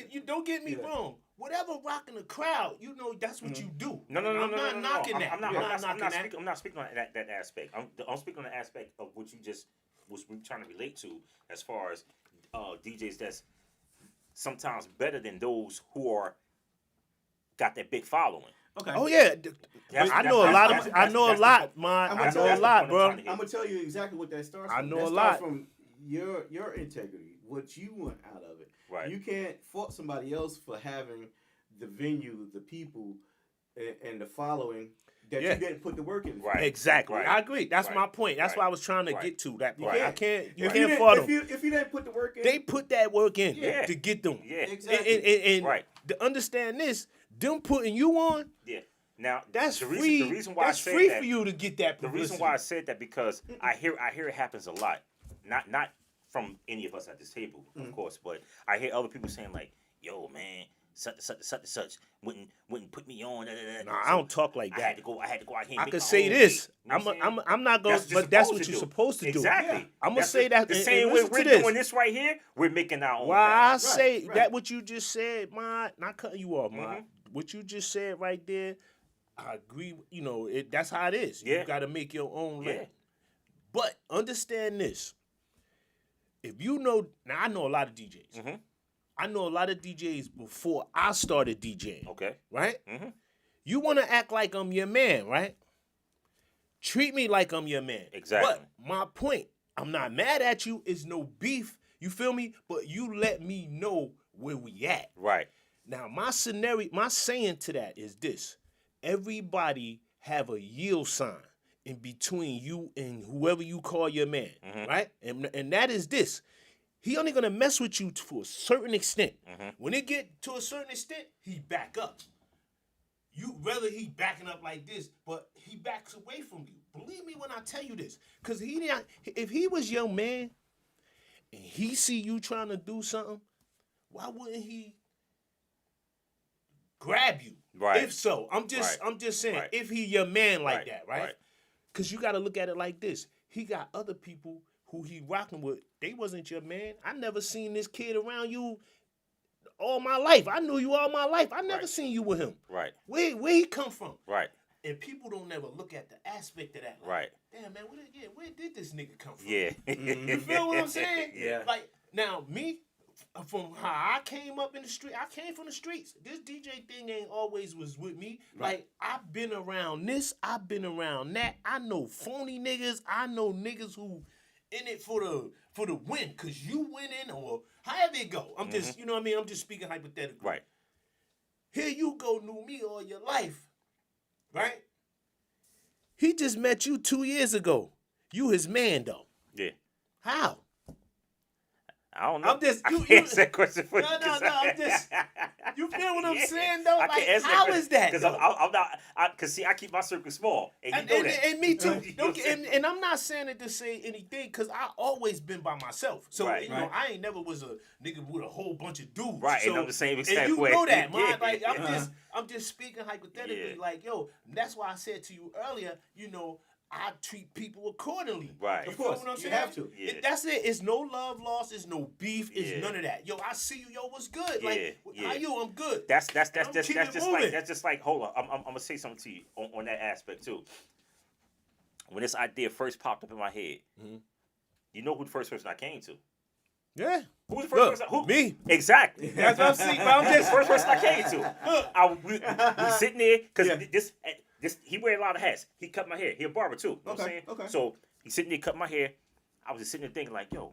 [SPEAKER 4] You don't get me wrong. Whatever rocking the crowd, you know that's what you do.
[SPEAKER 1] No.
[SPEAKER 4] I'm not knocking that.
[SPEAKER 1] I'm not speaking on that aspect. I'm speaking on the aspect of what you just was trying to relate to, as far as DJs that's sometimes better than those who are got that big following.
[SPEAKER 3] Okay.
[SPEAKER 4] Oh yeah, I know a lot, bro.
[SPEAKER 3] I'm gonna tell you exactly what that starts.
[SPEAKER 4] I
[SPEAKER 3] from.
[SPEAKER 4] know
[SPEAKER 3] That
[SPEAKER 4] a
[SPEAKER 3] starts
[SPEAKER 4] lot
[SPEAKER 3] from your integrity, what you want out of it.
[SPEAKER 1] Right.
[SPEAKER 3] You can't fault somebody else for having the venue, the people, and the following that you didn't put the work in.
[SPEAKER 1] Right.
[SPEAKER 4] Exactly.
[SPEAKER 1] Right.
[SPEAKER 4] I agree. That's
[SPEAKER 1] Right.
[SPEAKER 4] my point. That's
[SPEAKER 1] Right.
[SPEAKER 4] why I was trying to
[SPEAKER 1] Right.
[SPEAKER 4] get to that
[SPEAKER 3] You
[SPEAKER 4] part.
[SPEAKER 3] can't.
[SPEAKER 4] You
[SPEAKER 3] If
[SPEAKER 4] can't fault them.
[SPEAKER 3] If you didn't put the work in,
[SPEAKER 4] They put that work in
[SPEAKER 1] Yeah.
[SPEAKER 4] to get them.
[SPEAKER 1] Yeah.
[SPEAKER 3] Exactly.
[SPEAKER 4] And
[SPEAKER 1] Right.
[SPEAKER 4] to understand this, them putting you on,
[SPEAKER 1] Yeah. Now
[SPEAKER 4] that's
[SPEAKER 1] the
[SPEAKER 4] free.
[SPEAKER 1] reason why
[SPEAKER 4] That's
[SPEAKER 1] I said
[SPEAKER 4] free
[SPEAKER 1] that,
[SPEAKER 4] for you to get that
[SPEAKER 1] The
[SPEAKER 4] publicity.
[SPEAKER 1] reason why I said that because I hear it happens a lot. Not from any of us at this table, of course, but I hear other people saying like, "Yo, man, such wouldn't put me on."
[SPEAKER 4] Nah, I don't talk like
[SPEAKER 1] I
[SPEAKER 4] that.
[SPEAKER 1] had to go out here. And
[SPEAKER 4] I
[SPEAKER 1] make
[SPEAKER 4] could
[SPEAKER 1] my
[SPEAKER 4] say
[SPEAKER 1] own
[SPEAKER 4] this.
[SPEAKER 1] beat. You know what I'm saying?
[SPEAKER 4] I'm not going, but that's what you're supposed to do.
[SPEAKER 1] Exactly.
[SPEAKER 3] Yeah.
[SPEAKER 4] I'm gonna
[SPEAKER 1] That's
[SPEAKER 4] say that
[SPEAKER 1] the
[SPEAKER 4] and
[SPEAKER 1] same way
[SPEAKER 4] listen to
[SPEAKER 1] we're
[SPEAKER 4] this.
[SPEAKER 1] doing this right here. We're making our own.
[SPEAKER 4] Why I
[SPEAKER 1] path.
[SPEAKER 4] say
[SPEAKER 3] right.
[SPEAKER 4] that what you just said, not cutting you off, what you just said right there, I agree. You know, that's how it is.
[SPEAKER 1] Yeah.
[SPEAKER 4] You got to make your own lane.
[SPEAKER 1] Yeah.
[SPEAKER 4] But understand this. If you know, now I know a lot of DJs. I know a lot of DJs before I started DJing.
[SPEAKER 1] Okay.
[SPEAKER 4] Right? You want to act like I'm your man, right? Treat me like I'm your man.
[SPEAKER 1] Exactly.
[SPEAKER 4] But my point, I'm not mad at you. It's no beef. You feel me? But you let me know where we at.
[SPEAKER 1] Right.
[SPEAKER 4] Now, my saying to that is this. Everybody have a yield sign in between you and whoever you call your man, right? And that is this. He only going to mess with you to a certain extent. When it get to a certain extent, he back up. You rather he backing up like this, but he backs away from you. Believe me when I tell you this. Because if he was your man and he see you trying to do something, why wouldn't he grab you?
[SPEAKER 1] Right.
[SPEAKER 4] If so, I'm just saying,
[SPEAKER 1] Right.
[SPEAKER 4] if he your man like
[SPEAKER 1] Right.
[SPEAKER 4] that, right?
[SPEAKER 1] Right.
[SPEAKER 4] Because you got to look at it like this. He got other people who he rocking with. They wasn't your man. I never seen this kid around you all my life. I knew you all my life. I never
[SPEAKER 1] Right.
[SPEAKER 4] seen you with him.
[SPEAKER 1] Right.
[SPEAKER 4] Where he come from?
[SPEAKER 1] Right.
[SPEAKER 4] And people don't never look at the aspect of that. Like,
[SPEAKER 1] Right.
[SPEAKER 4] damn, man, where did this nigga come from?
[SPEAKER 1] Yeah.
[SPEAKER 4] You feel what I'm saying?
[SPEAKER 1] Yeah.
[SPEAKER 4] Like, now, me, from how I came up in the street, I came from the streets. This DJ thing ain't always was with me.
[SPEAKER 3] Right.
[SPEAKER 4] Like, I've been around this, I've been around that. I know phony niggas. I know niggas who in it for the win, because you winning or however it go. I'm just, you know what I mean? I'm just speaking hypothetically.
[SPEAKER 1] Right.
[SPEAKER 4] Here you go, knew me all your life, right? He just met you 2 years ago. You his man, though.
[SPEAKER 1] Yeah.
[SPEAKER 4] How?
[SPEAKER 1] I don't know.
[SPEAKER 4] I'm just
[SPEAKER 1] I
[SPEAKER 4] you.
[SPEAKER 1] can't
[SPEAKER 4] you
[SPEAKER 1] answer that question for
[SPEAKER 4] no,
[SPEAKER 1] you.
[SPEAKER 4] no, no. I'm just. You feel what I'm saying, though?
[SPEAKER 1] I
[SPEAKER 4] Like,
[SPEAKER 1] can't answer
[SPEAKER 4] how
[SPEAKER 1] question
[SPEAKER 4] is that?
[SPEAKER 1] Because
[SPEAKER 4] though?
[SPEAKER 1] I'm not. Because see, I keep my circle small, and you know that.
[SPEAKER 4] And me too.
[SPEAKER 1] You know what I'm saying?
[SPEAKER 4] And I'm not saying it to say anything, because I always been by myself. So
[SPEAKER 1] Right.
[SPEAKER 4] you know, I ain't never was a nigga with a whole bunch of dudes.
[SPEAKER 1] Right,
[SPEAKER 4] So,
[SPEAKER 1] and I'm the same
[SPEAKER 4] and
[SPEAKER 1] exact
[SPEAKER 4] you
[SPEAKER 1] way.
[SPEAKER 4] know that, man.
[SPEAKER 1] Yeah.
[SPEAKER 4] Like I'm just speaking hypothetically.
[SPEAKER 1] Yeah.
[SPEAKER 4] Like, yo, that's why I said to you earlier. You know, I treat people accordingly.
[SPEAKER 1] Right.
[SPEAKER 4] You
[SPEAKER 3] Of
[SPEAKER 4] feel
[SPEAKER 3] course,
[SPEAKER 4] what I'm
[SPEAKER 3] you
[SPEAKER 4] saying?
[SPEAKER 3] have to.
[SPEAKER 1] Yeah.
[SPEAKER 4] That's it. It's no love lost. It's no beef. It's
[SPEAKER 1] Yeah.
[SPEAKER 4] none of that. Yo, I see you. Yo, what's good?
[SPEAKER 1] Yeah,
[SPEAKER 4] Like,
[SPEAKER 1] yeah.
[SPEAKER 4] how you? I'm good.
[SPEAKER 1] That's
[SPEAKER 4] And I'm
[SPEAKER 1] just
[SPEAKER 4] keeping it
[SPEAKER 1] like
[SPEAKER 4] moving.
[SPEAKER 1] hold on. I'm gonna say something to you on that aspect too. When this idea first popped up in my head, you know who the first person I came to?
[SPEAKER 4] Yeah.
[SPEAKER 1] Who was the
[SPEAKER 4] Look,
[SPEAKER 1] first person? Who?
[SPEAKER 4] me.
[SPEAKER 1] Exactly.
[SPEAKER 4] That's what I'm saying. But I'm
[SPEAKER 1] That's
[SPEAKER 4] just
[SPEAKER 1] the first person I came to. Look, we sitting there because
[SPEAKER 3] Yeah.
[SPEAKER 1] this he wear a lot of hats. He cut my hair. He a barber too. You know what I'm
[SPEAKER 3] Okay,
[SPEAKER 1] saying?
[SPEAKER 3] okay.
[SPEAKER 1] So he's sitting there cutting my hair. I was just sitting there thinking like, yo,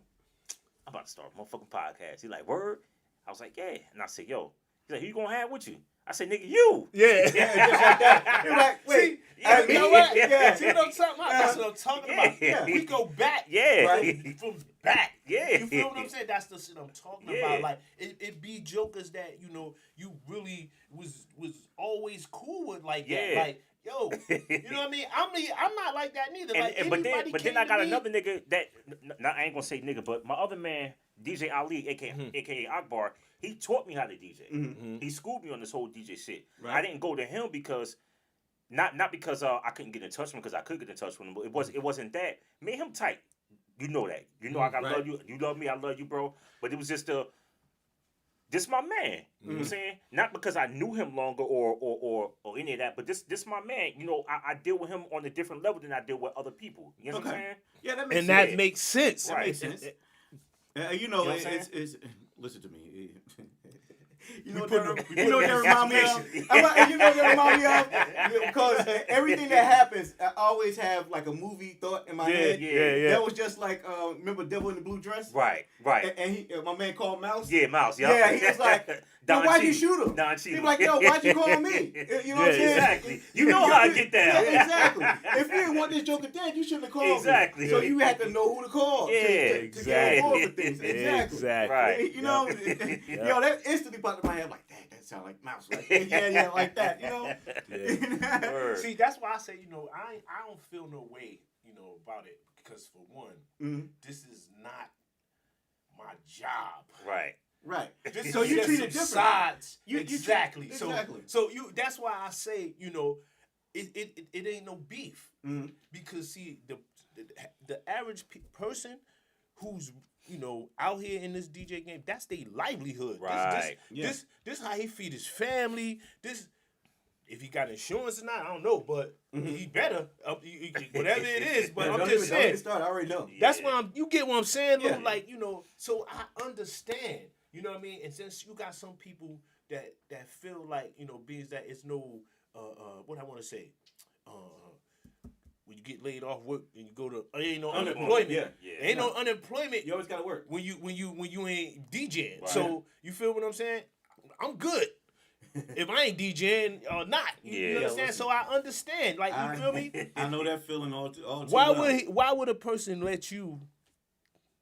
[SPEAKER 1] I'm about to start a motherfucking podcast. He like, word? I was like, yeah. And I said, yo. He's like, who you gonna have with you? I said, nigga, you.
[SPEAKER 4] Yeah.
[SPEAKER 3] Just like that. You're like, wait.
[SPEAKER 1] Yeah.
[SPEAKER 4] You know what?
[SPEAKER 3] Yeah.
[SPEAKER 4] See what I'm talking about? That's what I'm talking about.
[SPEAKER 1] Yeah.
[SPEAKER 4] We go back.
[SPEAKER 1] Yeah.
[SPEAKER 4] Right? From back.
[SPEAKER 1] Yeah.
[SPEAKER 4] You feel what I'm saying? That's the shit I'm talking
[SPEAKER 1] Yeah.
[SPEAKER 4] about. Like, it be jokers that, you know, you really was always cool with like that.
[SPEAKER 1] Yeah.
[SPEAKER 4] Like, yo, you know what I mean? I'm not like that neither. Like,
[SPEAKER 1] But
[SPEAKER 4] anybody
[SPEAKER 1] then
[SPEAKER 4] came
[SPEAKER 1] I
[SPEAKER 4] to
[SPEAKER 1] got
[SPEAKER 4] me-
[SPEAKER 1] another nigga that I ain't gonna say nigga, but my other man, DJ Ali, aka Akbar, he taught me how to DJ. He schooled me on this whole DJ shit.
[SPEAKER 3] Right.
[SPEAKER 1] I didn't go to him because not because I couldn't get in touch with him, because I could get in touch with him, but it wasn't that. Me and him tight. You know that. You know I gotta
[SPEAKER 3] Right.
[SPEAKER 1] love you. You love me, I love you, bro. But it was just this my man. You know what I'm saying? Not because I knew him longer or any of that, but this my man. You know, I deal with him on a different level than I deal with other people. You know what I'm saying?
[SPEAKER 3] Yeah, that makes
[SPEAKER 4] And
[SPEAKER 3] sense.
[SPEAKER 4] that makes sense.
[SPEAKER 3] That makes sense. You know,
[SPEAKER 1] what I'm
[SPEAKER 3] it's listen to me. You know
[SPEAKER 4] We
[SPEAKER 3] what
[SPEAKER 4] put
[SPEAKER 3] that,
[SPEAKER 4] the-
[SPEAKER 3] you know what that remind me of? You know what that remind me of? Because everything that happens, I always have like a movie thought in my head.
[SPEAKER 1] yeah.
[SPEAKER 3] That was just like, remember Devil in the Blue Dress?
[SPEAKER 1] Right.
[SPEAKER 3] And he, my man called Mouse.
[SPEAKER 1] Yeah, Mouse.
[SPEAKER 3] Yeah, he was like,
[SPEAKER 1] Don
[SPEAKER 3] why'd you
[SPEAKER 1] Cheadle.
[SPEAKER 3] shoot him?
[SPEAKER 1] Don
[SPEAKER 3] He
[SPEAKER 1] Cheadle.
[SPEAKER 3] was like, yo, why'd you call me? You know what I'm saying?
[SPEAKER 1] Exactly. You know how I get down.
[SPEAKER 3] Yeah, exactly. If you didn't want this Joker dead, you shouldn't have called
[SPEAKER 1] Exactly.
[SPEAKER 3] me. So you had to know who to call.
[SPEAKER 1] Yeah,
[SPEAKER 3] to get involved with things. Exactly.
[SPEAKER 4] Exactly.
[SPEAKER 1] Right.
[SPEAKER 3] You know, yo, that instantly popped in my head like, dang, that sound like Mouse. Like, yeah, like that. You know.
[SPEAKER 1] Word.
[SPEAKER 4] See, that's why I say, you know, I don't feel no way, you know, about it, because for one, this is not my job.
[SPEAKER 1] Right.
[SPEAKER 3] Right.
[SPEAKER 4] This
[SPEAKER 3] So
[SPEAKER 4] is
[SPEAKER 3] you
[SPEAKER 4] just
[SPEAKER 3] treat
[SPEAKER 4] some
[SPEAKER 3] it different.
[SPEAKER 4] sides.
[SPEAKER 3] You
[SPEAKER 4] exactly.
[SPEAKER 3] treat- exactly.
[SPEAKER 4] So you. That's why I say, you know, it ain't no beef, because see the average person who's, you know, out here in this DJ game, that's their livelihood.
[SPEAKER 1] Right.
[SPEAKER 4] This how he feed his family. This. If he got insurance or not, I don't know, but he better, whatever it is. But I'm
[SPEAKER 3] Don't
[SPEAKER 4] just
[SPEAKER 3] even- don't even
[SPEAKER 4] saying.
[SPEAKER 3] start. I already know.
[SPEAKER 4] That's why you get what I'm saying, Lou?
[SPEAKER 3] Yeah.
[SPEAKER 4] Like, you know, so I understand, you know what I mean? And since you got some people that feel like, you know, being that it's no, what I want to say, when you get laid off work and you go to, there ain't no unemployment.
[SPEAKER 3] Yeah.
[SPEAKER 1] Yeah.
[SPEAKER 4] Ain't no unemployment
[SPEAKER 3] You always gotta work.
[SPEAKER 4] when you ain't DJing.
[SPEAKER 1] Right.
[SPEAKER 4] So you feel what I'm saying? I'm good. If I ain't DJing or not, you
[SPEAKER 1] Yeah.
[SPEAKER 4] understand?
[SPEAKER 3] Listen.
[SPEAKER 4] So I understand. Like, you feel me?
[SPEAKER 3] I know that feeling all too
[SPEAKER 4] Why
[SPEAKER 3] well.
[SPEAKER 4] why would a person let you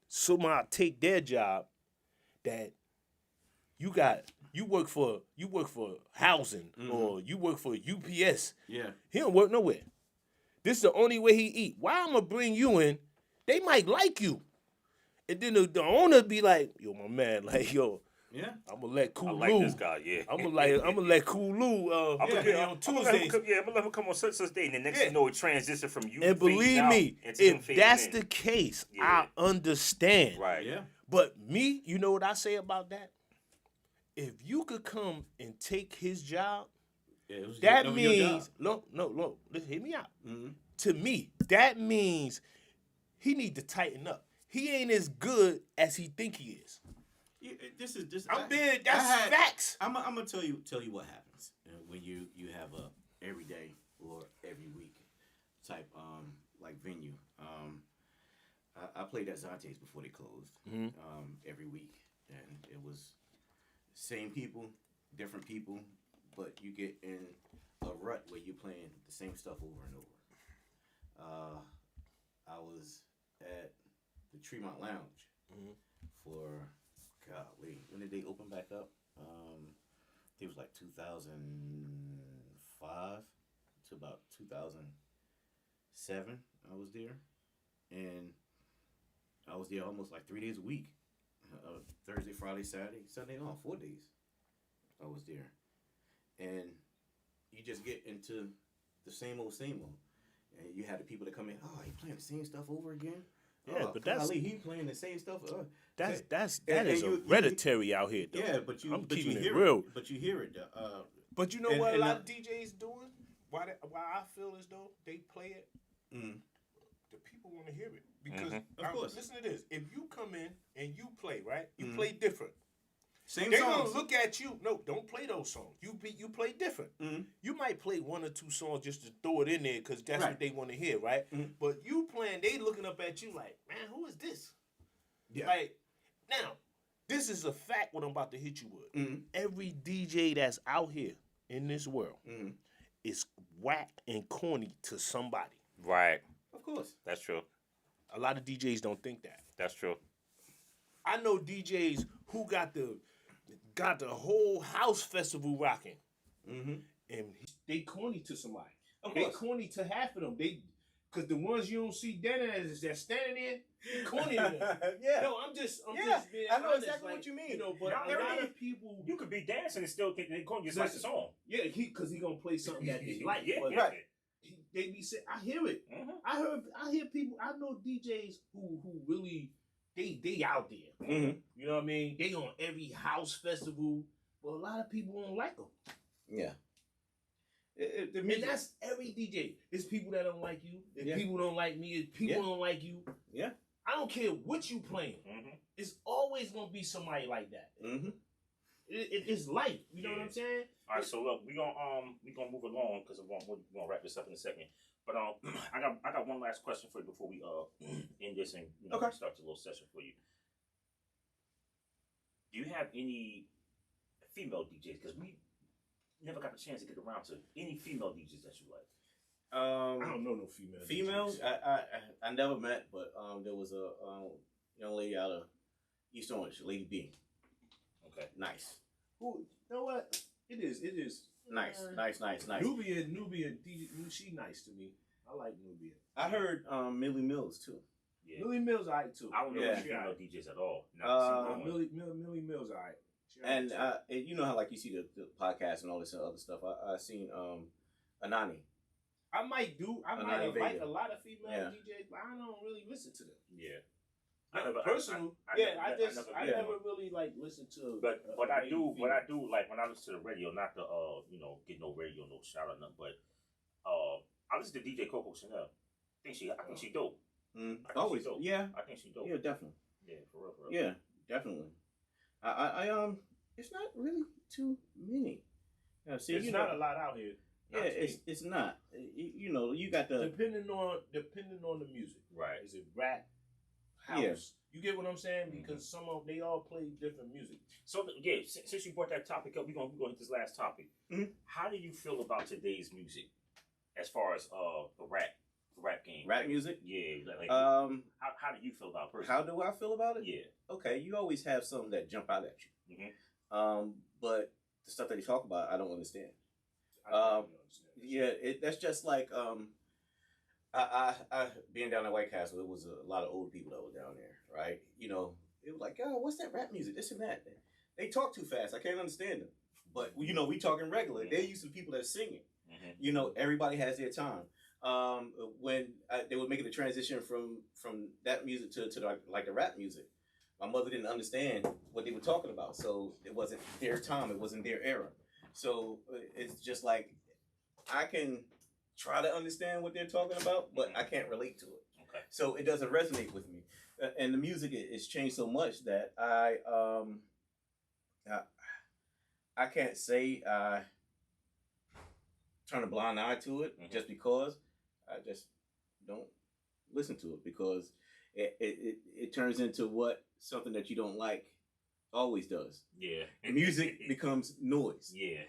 [SPEAKER 4] somehow take their job that you work for housing or you work for UPS?
[SPEAKER 3] Yeah.
[SPEAKER 4] He don't work nowhere. This is the only way he eat. Why I'm gonna bring you in? They might like you, and then the owner be like, "Yo, my man, like, yo,
[SPEAKER 3] Yeah.
[SPEAKER 4] I'm gonna let
[SPEAKER 1] I
[SPEAKER 4] Coooool
[SPEAKER 1] like
[SPEAKER 4] Lou.
[SPEAKER 1] this guy. Yeah.
[SPEAKER 4] I'm gonna let Coooool Lou.
[SPEAKER 1] I'm gonna
[SPEAKER 4] on Tuesdays.
[SPEAKER 1] I'm gonna let him come on such day, and the next
[SPEAKER 4] Yeah.
[SPEAKER 1] you know, it transition from you.
[SPEAKER 4] And believe
[SPEAKER 1] fading out
[SPEAKER 4] me,
[SPEAKER 1] into him
[SPEAKER 4] if
[SPEAKER 1] fading
[SPEAKER 4] that's
[SPEAKER 1] in.
[SPEAKER 4] the case,
[SPEAKER 1] Yeah.
[SPEAKER 4] I understand.
[SPEAKER 1] Right.
[SPEAKER 3] Yeah.
[SPEAKER 4] But me, you know what I say about that? If you could come and take his job,
[SPEAKER 3] Yeah, it was
[SPEAKER 4] that
[SPEAKER 3] your
[SPEAKER 4] means
[SPEAKER 3] job.
[SPEAKER 4] no. Listen, hear me out.
[SPEAKER 3] Mm-hmm.
[SPEAKER 4] To me, that means he need to tighten up. He ain't as good as he think he is.
[SPEAKER 3] Yeah, this is.
[SPEAKER 4] I'm being that's facts.
[SPEAKER 3] I'm gonna tell you what happens when you have a every day or every week type like venue. I played at Zante's before they closed every week, and it was same people, different people, but you get in a rut where you're playing the same stuff over and over. I was at the Tremont Lounge for golly, when did they open back up? It was like 2005 to about 2007. I was there, and I was there almost like 3 days a week. Thursday, Friday, Saturday, Sunday off, 4 days. I was there, and you just get into the same old, and you had the people that come in. Oh, he playing the same stuff over again.
[SPEAKER 4] Yeah, but that's
[SPEAKER 3] he playing the same stuff.
[SPEAKER 4] that
[SPEAKER 3] and
[SPEAKER 4] is
[SPEAKER 3] you-
[SPEAKER 4] hereditary out here, though.
[SPEAKER 3] Yeah, but
[SPEAKER 4] I'm
[SPEAKER 3] but
[SPEAKER 4] keeping
[SPEAKER 3] you
[SPEAKER 4] it
[SPEAKER 3] hear
[SPEAKER 4] real.
[SPEAKER 3] But you hear it.
[SPEAKER 4] But you know
[SPEAKER 3] And-
[SPEAKER 4] what
[SPEAKER 3] and
[SPEAKER 4] a lot
[SPEAKER 3] I-
[SPEAKER 4] of DJs doing? Why I feel as though they play it.
[SPEAKER 3] Mm.
[SPEAKER 4] The people want to hear it because
[SPEAKER 3] Of course.
[SPEAKER 4] listen to this. If you come in and you play right, you
[SPEAKER 3] Mhm.
[SPEAKER 4] play different.
[SPEAKER 3] Same
[SPEAKER 4] They're
[SPEAKER 3] songs.
[SPEAKER 4] gonna look at you. No, don't play those songs. You play different.
[SPEAKER 3] Mhm.
[SPEAKER 4] You might play one or two songs just to throw it in there because that's
[SPEAKER 3] Right.
[SPEAKER 4] what they want to hear, right?
[SPEAKER 3] Mhm.
[SPEAKER 4] But you playing, they looking up at you like, man, who is this?
[SPEAKER 3] Yeah.
[SPEAKER 4] Like, now, this is a fact. What I'm about to hit you with.
[SPEAKER 3] Mhm.
[SPEAKER 4] Every DJ that's out here in this world
[SPEAKER 3] Mhm.
[SPEAKER 4] is whack and corny to somebody.
[SPEAKER 1] Right.
[SPEAKER 3] Of course.
[SPEAKER 1] That's true.
[SPEAKER 4] A lot of DJs don't think that.
[SPEAKER 1] That's true.
[SPEAKER 4] I know DJs who got the whole house festival rocking,
[SPEAKER 3] Mm-hmm.
[SPEAKER 4] and they corny to somebody.
[SPEAKER 3] Of
[SPEAKER 4] They
[SPEAKER 3] course.
[SPEAKER 4] corny to half of them. Cause the ones you don't see dead as that standing there, they corny to them.
[SPEAKER 3] Yeah.
[SPEAKER 4] No, I'm just
[SPEAKER 3] Yeah,
[SPEAKER 4] being
[SPEAKER 3] I know
[SPEAKER 4] honest,
[SPEAKER 3] exactly
[SPEAKER 4] like,
[SPEAKER 3] what you mean.
[SPEAKER 4] You know, but
[SPEAKER 1] Not
[SPEAKER 4] a lot
[SPEAKER 1] everything-
[SPEAKER 4] of people,
[SPEAKER 1] You could be dancing and still get going just like the
[SPEAKER 4] Listen.
[SPEAKER 1] song.
[SPEAKER 4] yeah, cause he gonna play something that they like.
[SPEAKER 1] Yeah,
[SPEAKER 4] but
[SPEAKER 3] Right.
[SPEAKER 4] they be saying, I hear it.
[SPEAKER 1] Mhm.
[SPEAKER 4] I hear people. I know DJs who really they out there.
[SPEAKER 3] Mm-hmm.
[SPEAKER 4] You know what I mean? They on every house festival, but a lot of people don't like them.
[SPEAKER 3] Yeah. The
[SPEAKER 4] And
[SPEAKER 3] music.
[SPEAKER 4] that's every DJ. It's people that don't like you. It's
[SPEAKER 3] Yeah.
[SPEAKER 4] people don't like me. It's people
[SPEAKER 3] Yeah.
[SPEAKER 4] don't like you.
[SPEAKER 3] Yeah.
[SPEAKER 4] I don't care what you playing.
[SPEAKER 1] Mhm.
[SPEAKER 4] It's always gonna be somebody like that.
[SPEAKER 3] Mm-hmm.
[SPEAKER 4] It's life. You know what
[SPEAKER 1] Yeah.
[SPEAKER 4] I'm saying?
[SPEAKER 1] All right, so look, we gonna move along because we're gonna wrap this up in a second. But I got one last question for you before we end this and
[SPEAKER 3] Okay.
[SPEAKER 1] start the little session for you. Do you have any female DJs? Because we never got the chance to get around to any female DJs that you like.
[SPEAKER 4] I don't know no female.
[SPEAKER 3] Females,
[SPEAKER 4] DJs.
[SPEAKER 3] I never met, but there was a young lady out of East Orange, Lady B.
[SPEAKER 1] Okay.
[SPEAKER 3] Nice.
[SPEAKER 4] Who? You know what? It is.
[SPEAKER 3] Nice.
[SPEAKER 4] Nubia DJ, she nice to me. I like Nubia.
[SPEAKER 3] I heard Millie Mills too.
[SPEAKER 1] Yeah.
[SPEAKER 4] Millie Mills alright too.
[SPEAKER 1] I don't know
[SPEAKER 3] Yeah.
[SPEAKER 1] any female DJs at all.
[SPEAKER 4] Millie Mills alright. She alright
[SPEAKER 3] And
[SPEAKER 4] too.
[SPEAKER 3] you know how like you see the podcast and all this other stuff. I seen Anani.
[SPEAKER 4] I might
[SPEAKER 3] Anani
[SPEAKER 4] like
[SPEAKER 3] Vega.
[SPEAKER 4] a lot of female
[SPEAKER 3] Yeah.
[SPEAKER 4] DJs, but I don't really listen to them.
[SPEAKER 1] Yeah.
[SPEAKER 4] Personal,
[SPEAKER 1] I
[SPEAKER 4] never really like listen to.
[SPEAKER 1] But
[SPEAKER 4] a
[SPEAKER 1] what I
[SPEAKER 4] lady
[SPEAKER 1] do
[SPEAKER 4] female.
[SPEAKER 1] like when I listen to the radio, not to get no radio, no shout or nothing, but I listen to DJ Coco Chanel. I think she dope.
[SPEAKER 3] Always.
[SPEAKER 1] dope.
[SPEAKER 3] Yeah.
[SPEAKER 1] I think she dope.
[SPEAKER 3] Yeah, definitely.
[SPEAKER 1] Yeah, for real.
[SPEAKER 3] Yeah, definitely. I it's not really too many. See,
[SPEAKER 4] There's not a lot out here.
[SPEAKER 3] Yeah, it's not. You know, you got the
[SPEAKER 4] Depending on the music.
[SPEAKER 1] Right.
[SPEAKER 4] Is it rap, house?
[SPEAKER 3] Yeah.
[SPEAKER 4] You get what I'm saying? Because they all play different music.
[SPEAKER 1] So yeah, since you brought that topic up, we're gonna hit this last topic.
[SPEAKER 3] Mhm.
[SPEAKER 1] How do you feel about today's music, as far as the rap game?
[SPEAKER 3] rap music.
[SPEAKER 1] Yeah. Like,
[SPEAKER 3] How
[SPEAKER 1] how do you feel about it personally?
[SPEAKER 3] do I feel about it?
[SPEAKER 1] Yeah.
[SPEAKER 3] Okay, you always have some that jump out at you.
[SPEAKER 1] Mhm.
[SPEAKER 3] But the stuff that they talk about, I don't understand.
[SPEAKER 4] I don't really understand.
[SPEAKER 3] Yeah, that's just like I being down at White Castle, it was a lot of old people that were down there, right? You know, it was like, oh, what's that rap music? This and that. they talk too fast. I can't understand them. But we talking regular. They're used to people that are singing. Everybody has their time. When they were making the transition from that music to the rap music, my mother didn't understand what they were talking about. So it wasn't their time. It wasn't their era. So it's just like I can try to understand what they're talking about, but I can't relate to it.
[SPEAKER 1] Okay.
[SPEAKER 3] So it doesn't resonate with me. And the music has changed so much that I can't say I turn a blind eye to it just because. I just don't listen to it because it turns into something that you don't like always does.
[SPEAKER 1] Yeah.
[SPEAKER 3] Music becomes noise.
[SPEAKER 1] Yeah.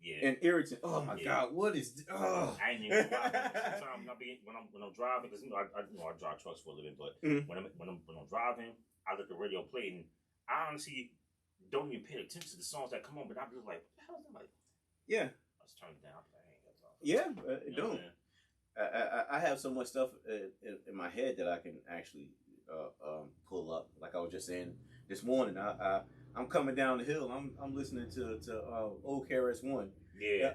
[SPEAKER 1] Yeah.
[SPEAKER 3] And irritant. Oh my God, what is this? Oh.
[SPEAKER 1] I ain't even sometimes when I'm driving, because I drive trucks for a living, but when I'm driving, I let the radio play, and I honestly don't even pay attention to the songs that come on, but I'm just like, what the hell is that? Like,
[SPEAKER 3] yeah.
[SPEAKER 1] Let's turn it down. I ain't got time.
[SPEAKER 3] Yeah, don't. I have so much stuff in my head that I can actually pull up. Like I was just saying this morning, I'm coming down the hill. I'm listening to Old KRS-One.
[SPEAKER 1] Yeah.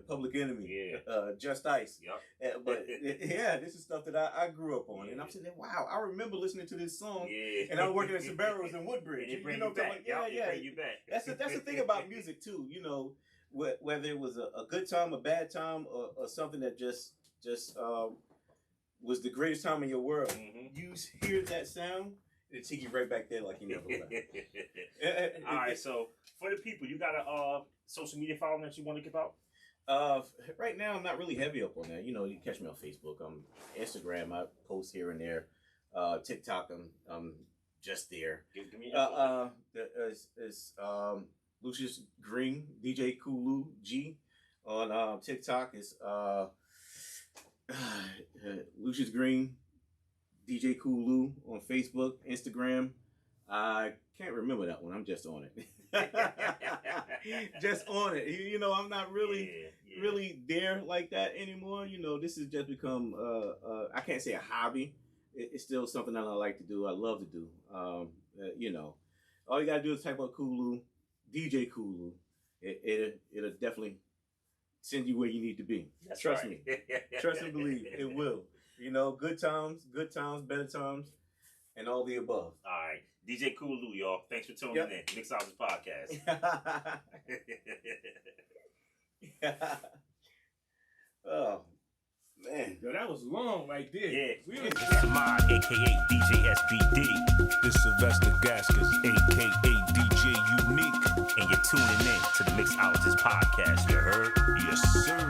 [SPEAKER 3] Public Enemy.
[SPEAKER 1] Yeah.
[SPEAKER 3] Just Ice.
[SPEAKER 1] Yep.
[SPEAKER 3] But this is stuff that I grew up on, and I'm saying, wow, I remember listening to this song.
[SPEAKER 1] Yeah.
[SPEAKER 3] And I'm working at Sbarro's in Woodbridge.
[SPEAKER 1] And it bring you back. Bring you back.
[SPEAKER 3] That's the thing about music too. Whether it was a good time, a bad time, or something that just was the greatest time in your world. Mm-hmm. You hear that sound, it'll take you right back there like you never left.
[SPEAKER 1] All right, so for the people, you got a social media following that you want to give out?
[SPEAKER 3] Right now, I'm not really heavy up on that. You can catch me on Facebook. Instagram, I post here and there. TikTok, I'm just there.
[SPEAKER 1] Give me
[SPEAKER 3] it's Lucius Green, DJ Coooool Lou G. On TikTok, it's Lucius Green, DJ Coooool Lou. On Facebook, Instagram, I can't remember that one. I'm just on it. Just on it. I'm not really there like that anymore. This has just become I can't say a hobby. It's still something that I like to do. I love to do. All you gotta do is type up Coooool Lou, DJ Coooool Lou. It'll definitely send you where you need to be.
[SPEAKER 1] That's
[SPEAKER 3] Trust
[SPEAKER 1] right.
[SPEAKER 3] me. Trust and believe. It will. Good times, better times, and all the above.
[SPEAKER 1] All right. DJ Coooool Lou, y'all. Thanks for tuning in. Mixologist Podcast.
[SPEAKER 3] Oh, man.
[SPEAKER 4] Yo, that was long right there.
[SPEAKER 1] Yeah.
[SPEAKER 2] Samad, a.k.a. DJ SBD. This Sylvester Gaskins, a.k.a. DJ Unique.
[SPEAKER 1] And you're tuning in to the Mixologist Podcast. You heard?
[SPEAKER 2] Yes, sir.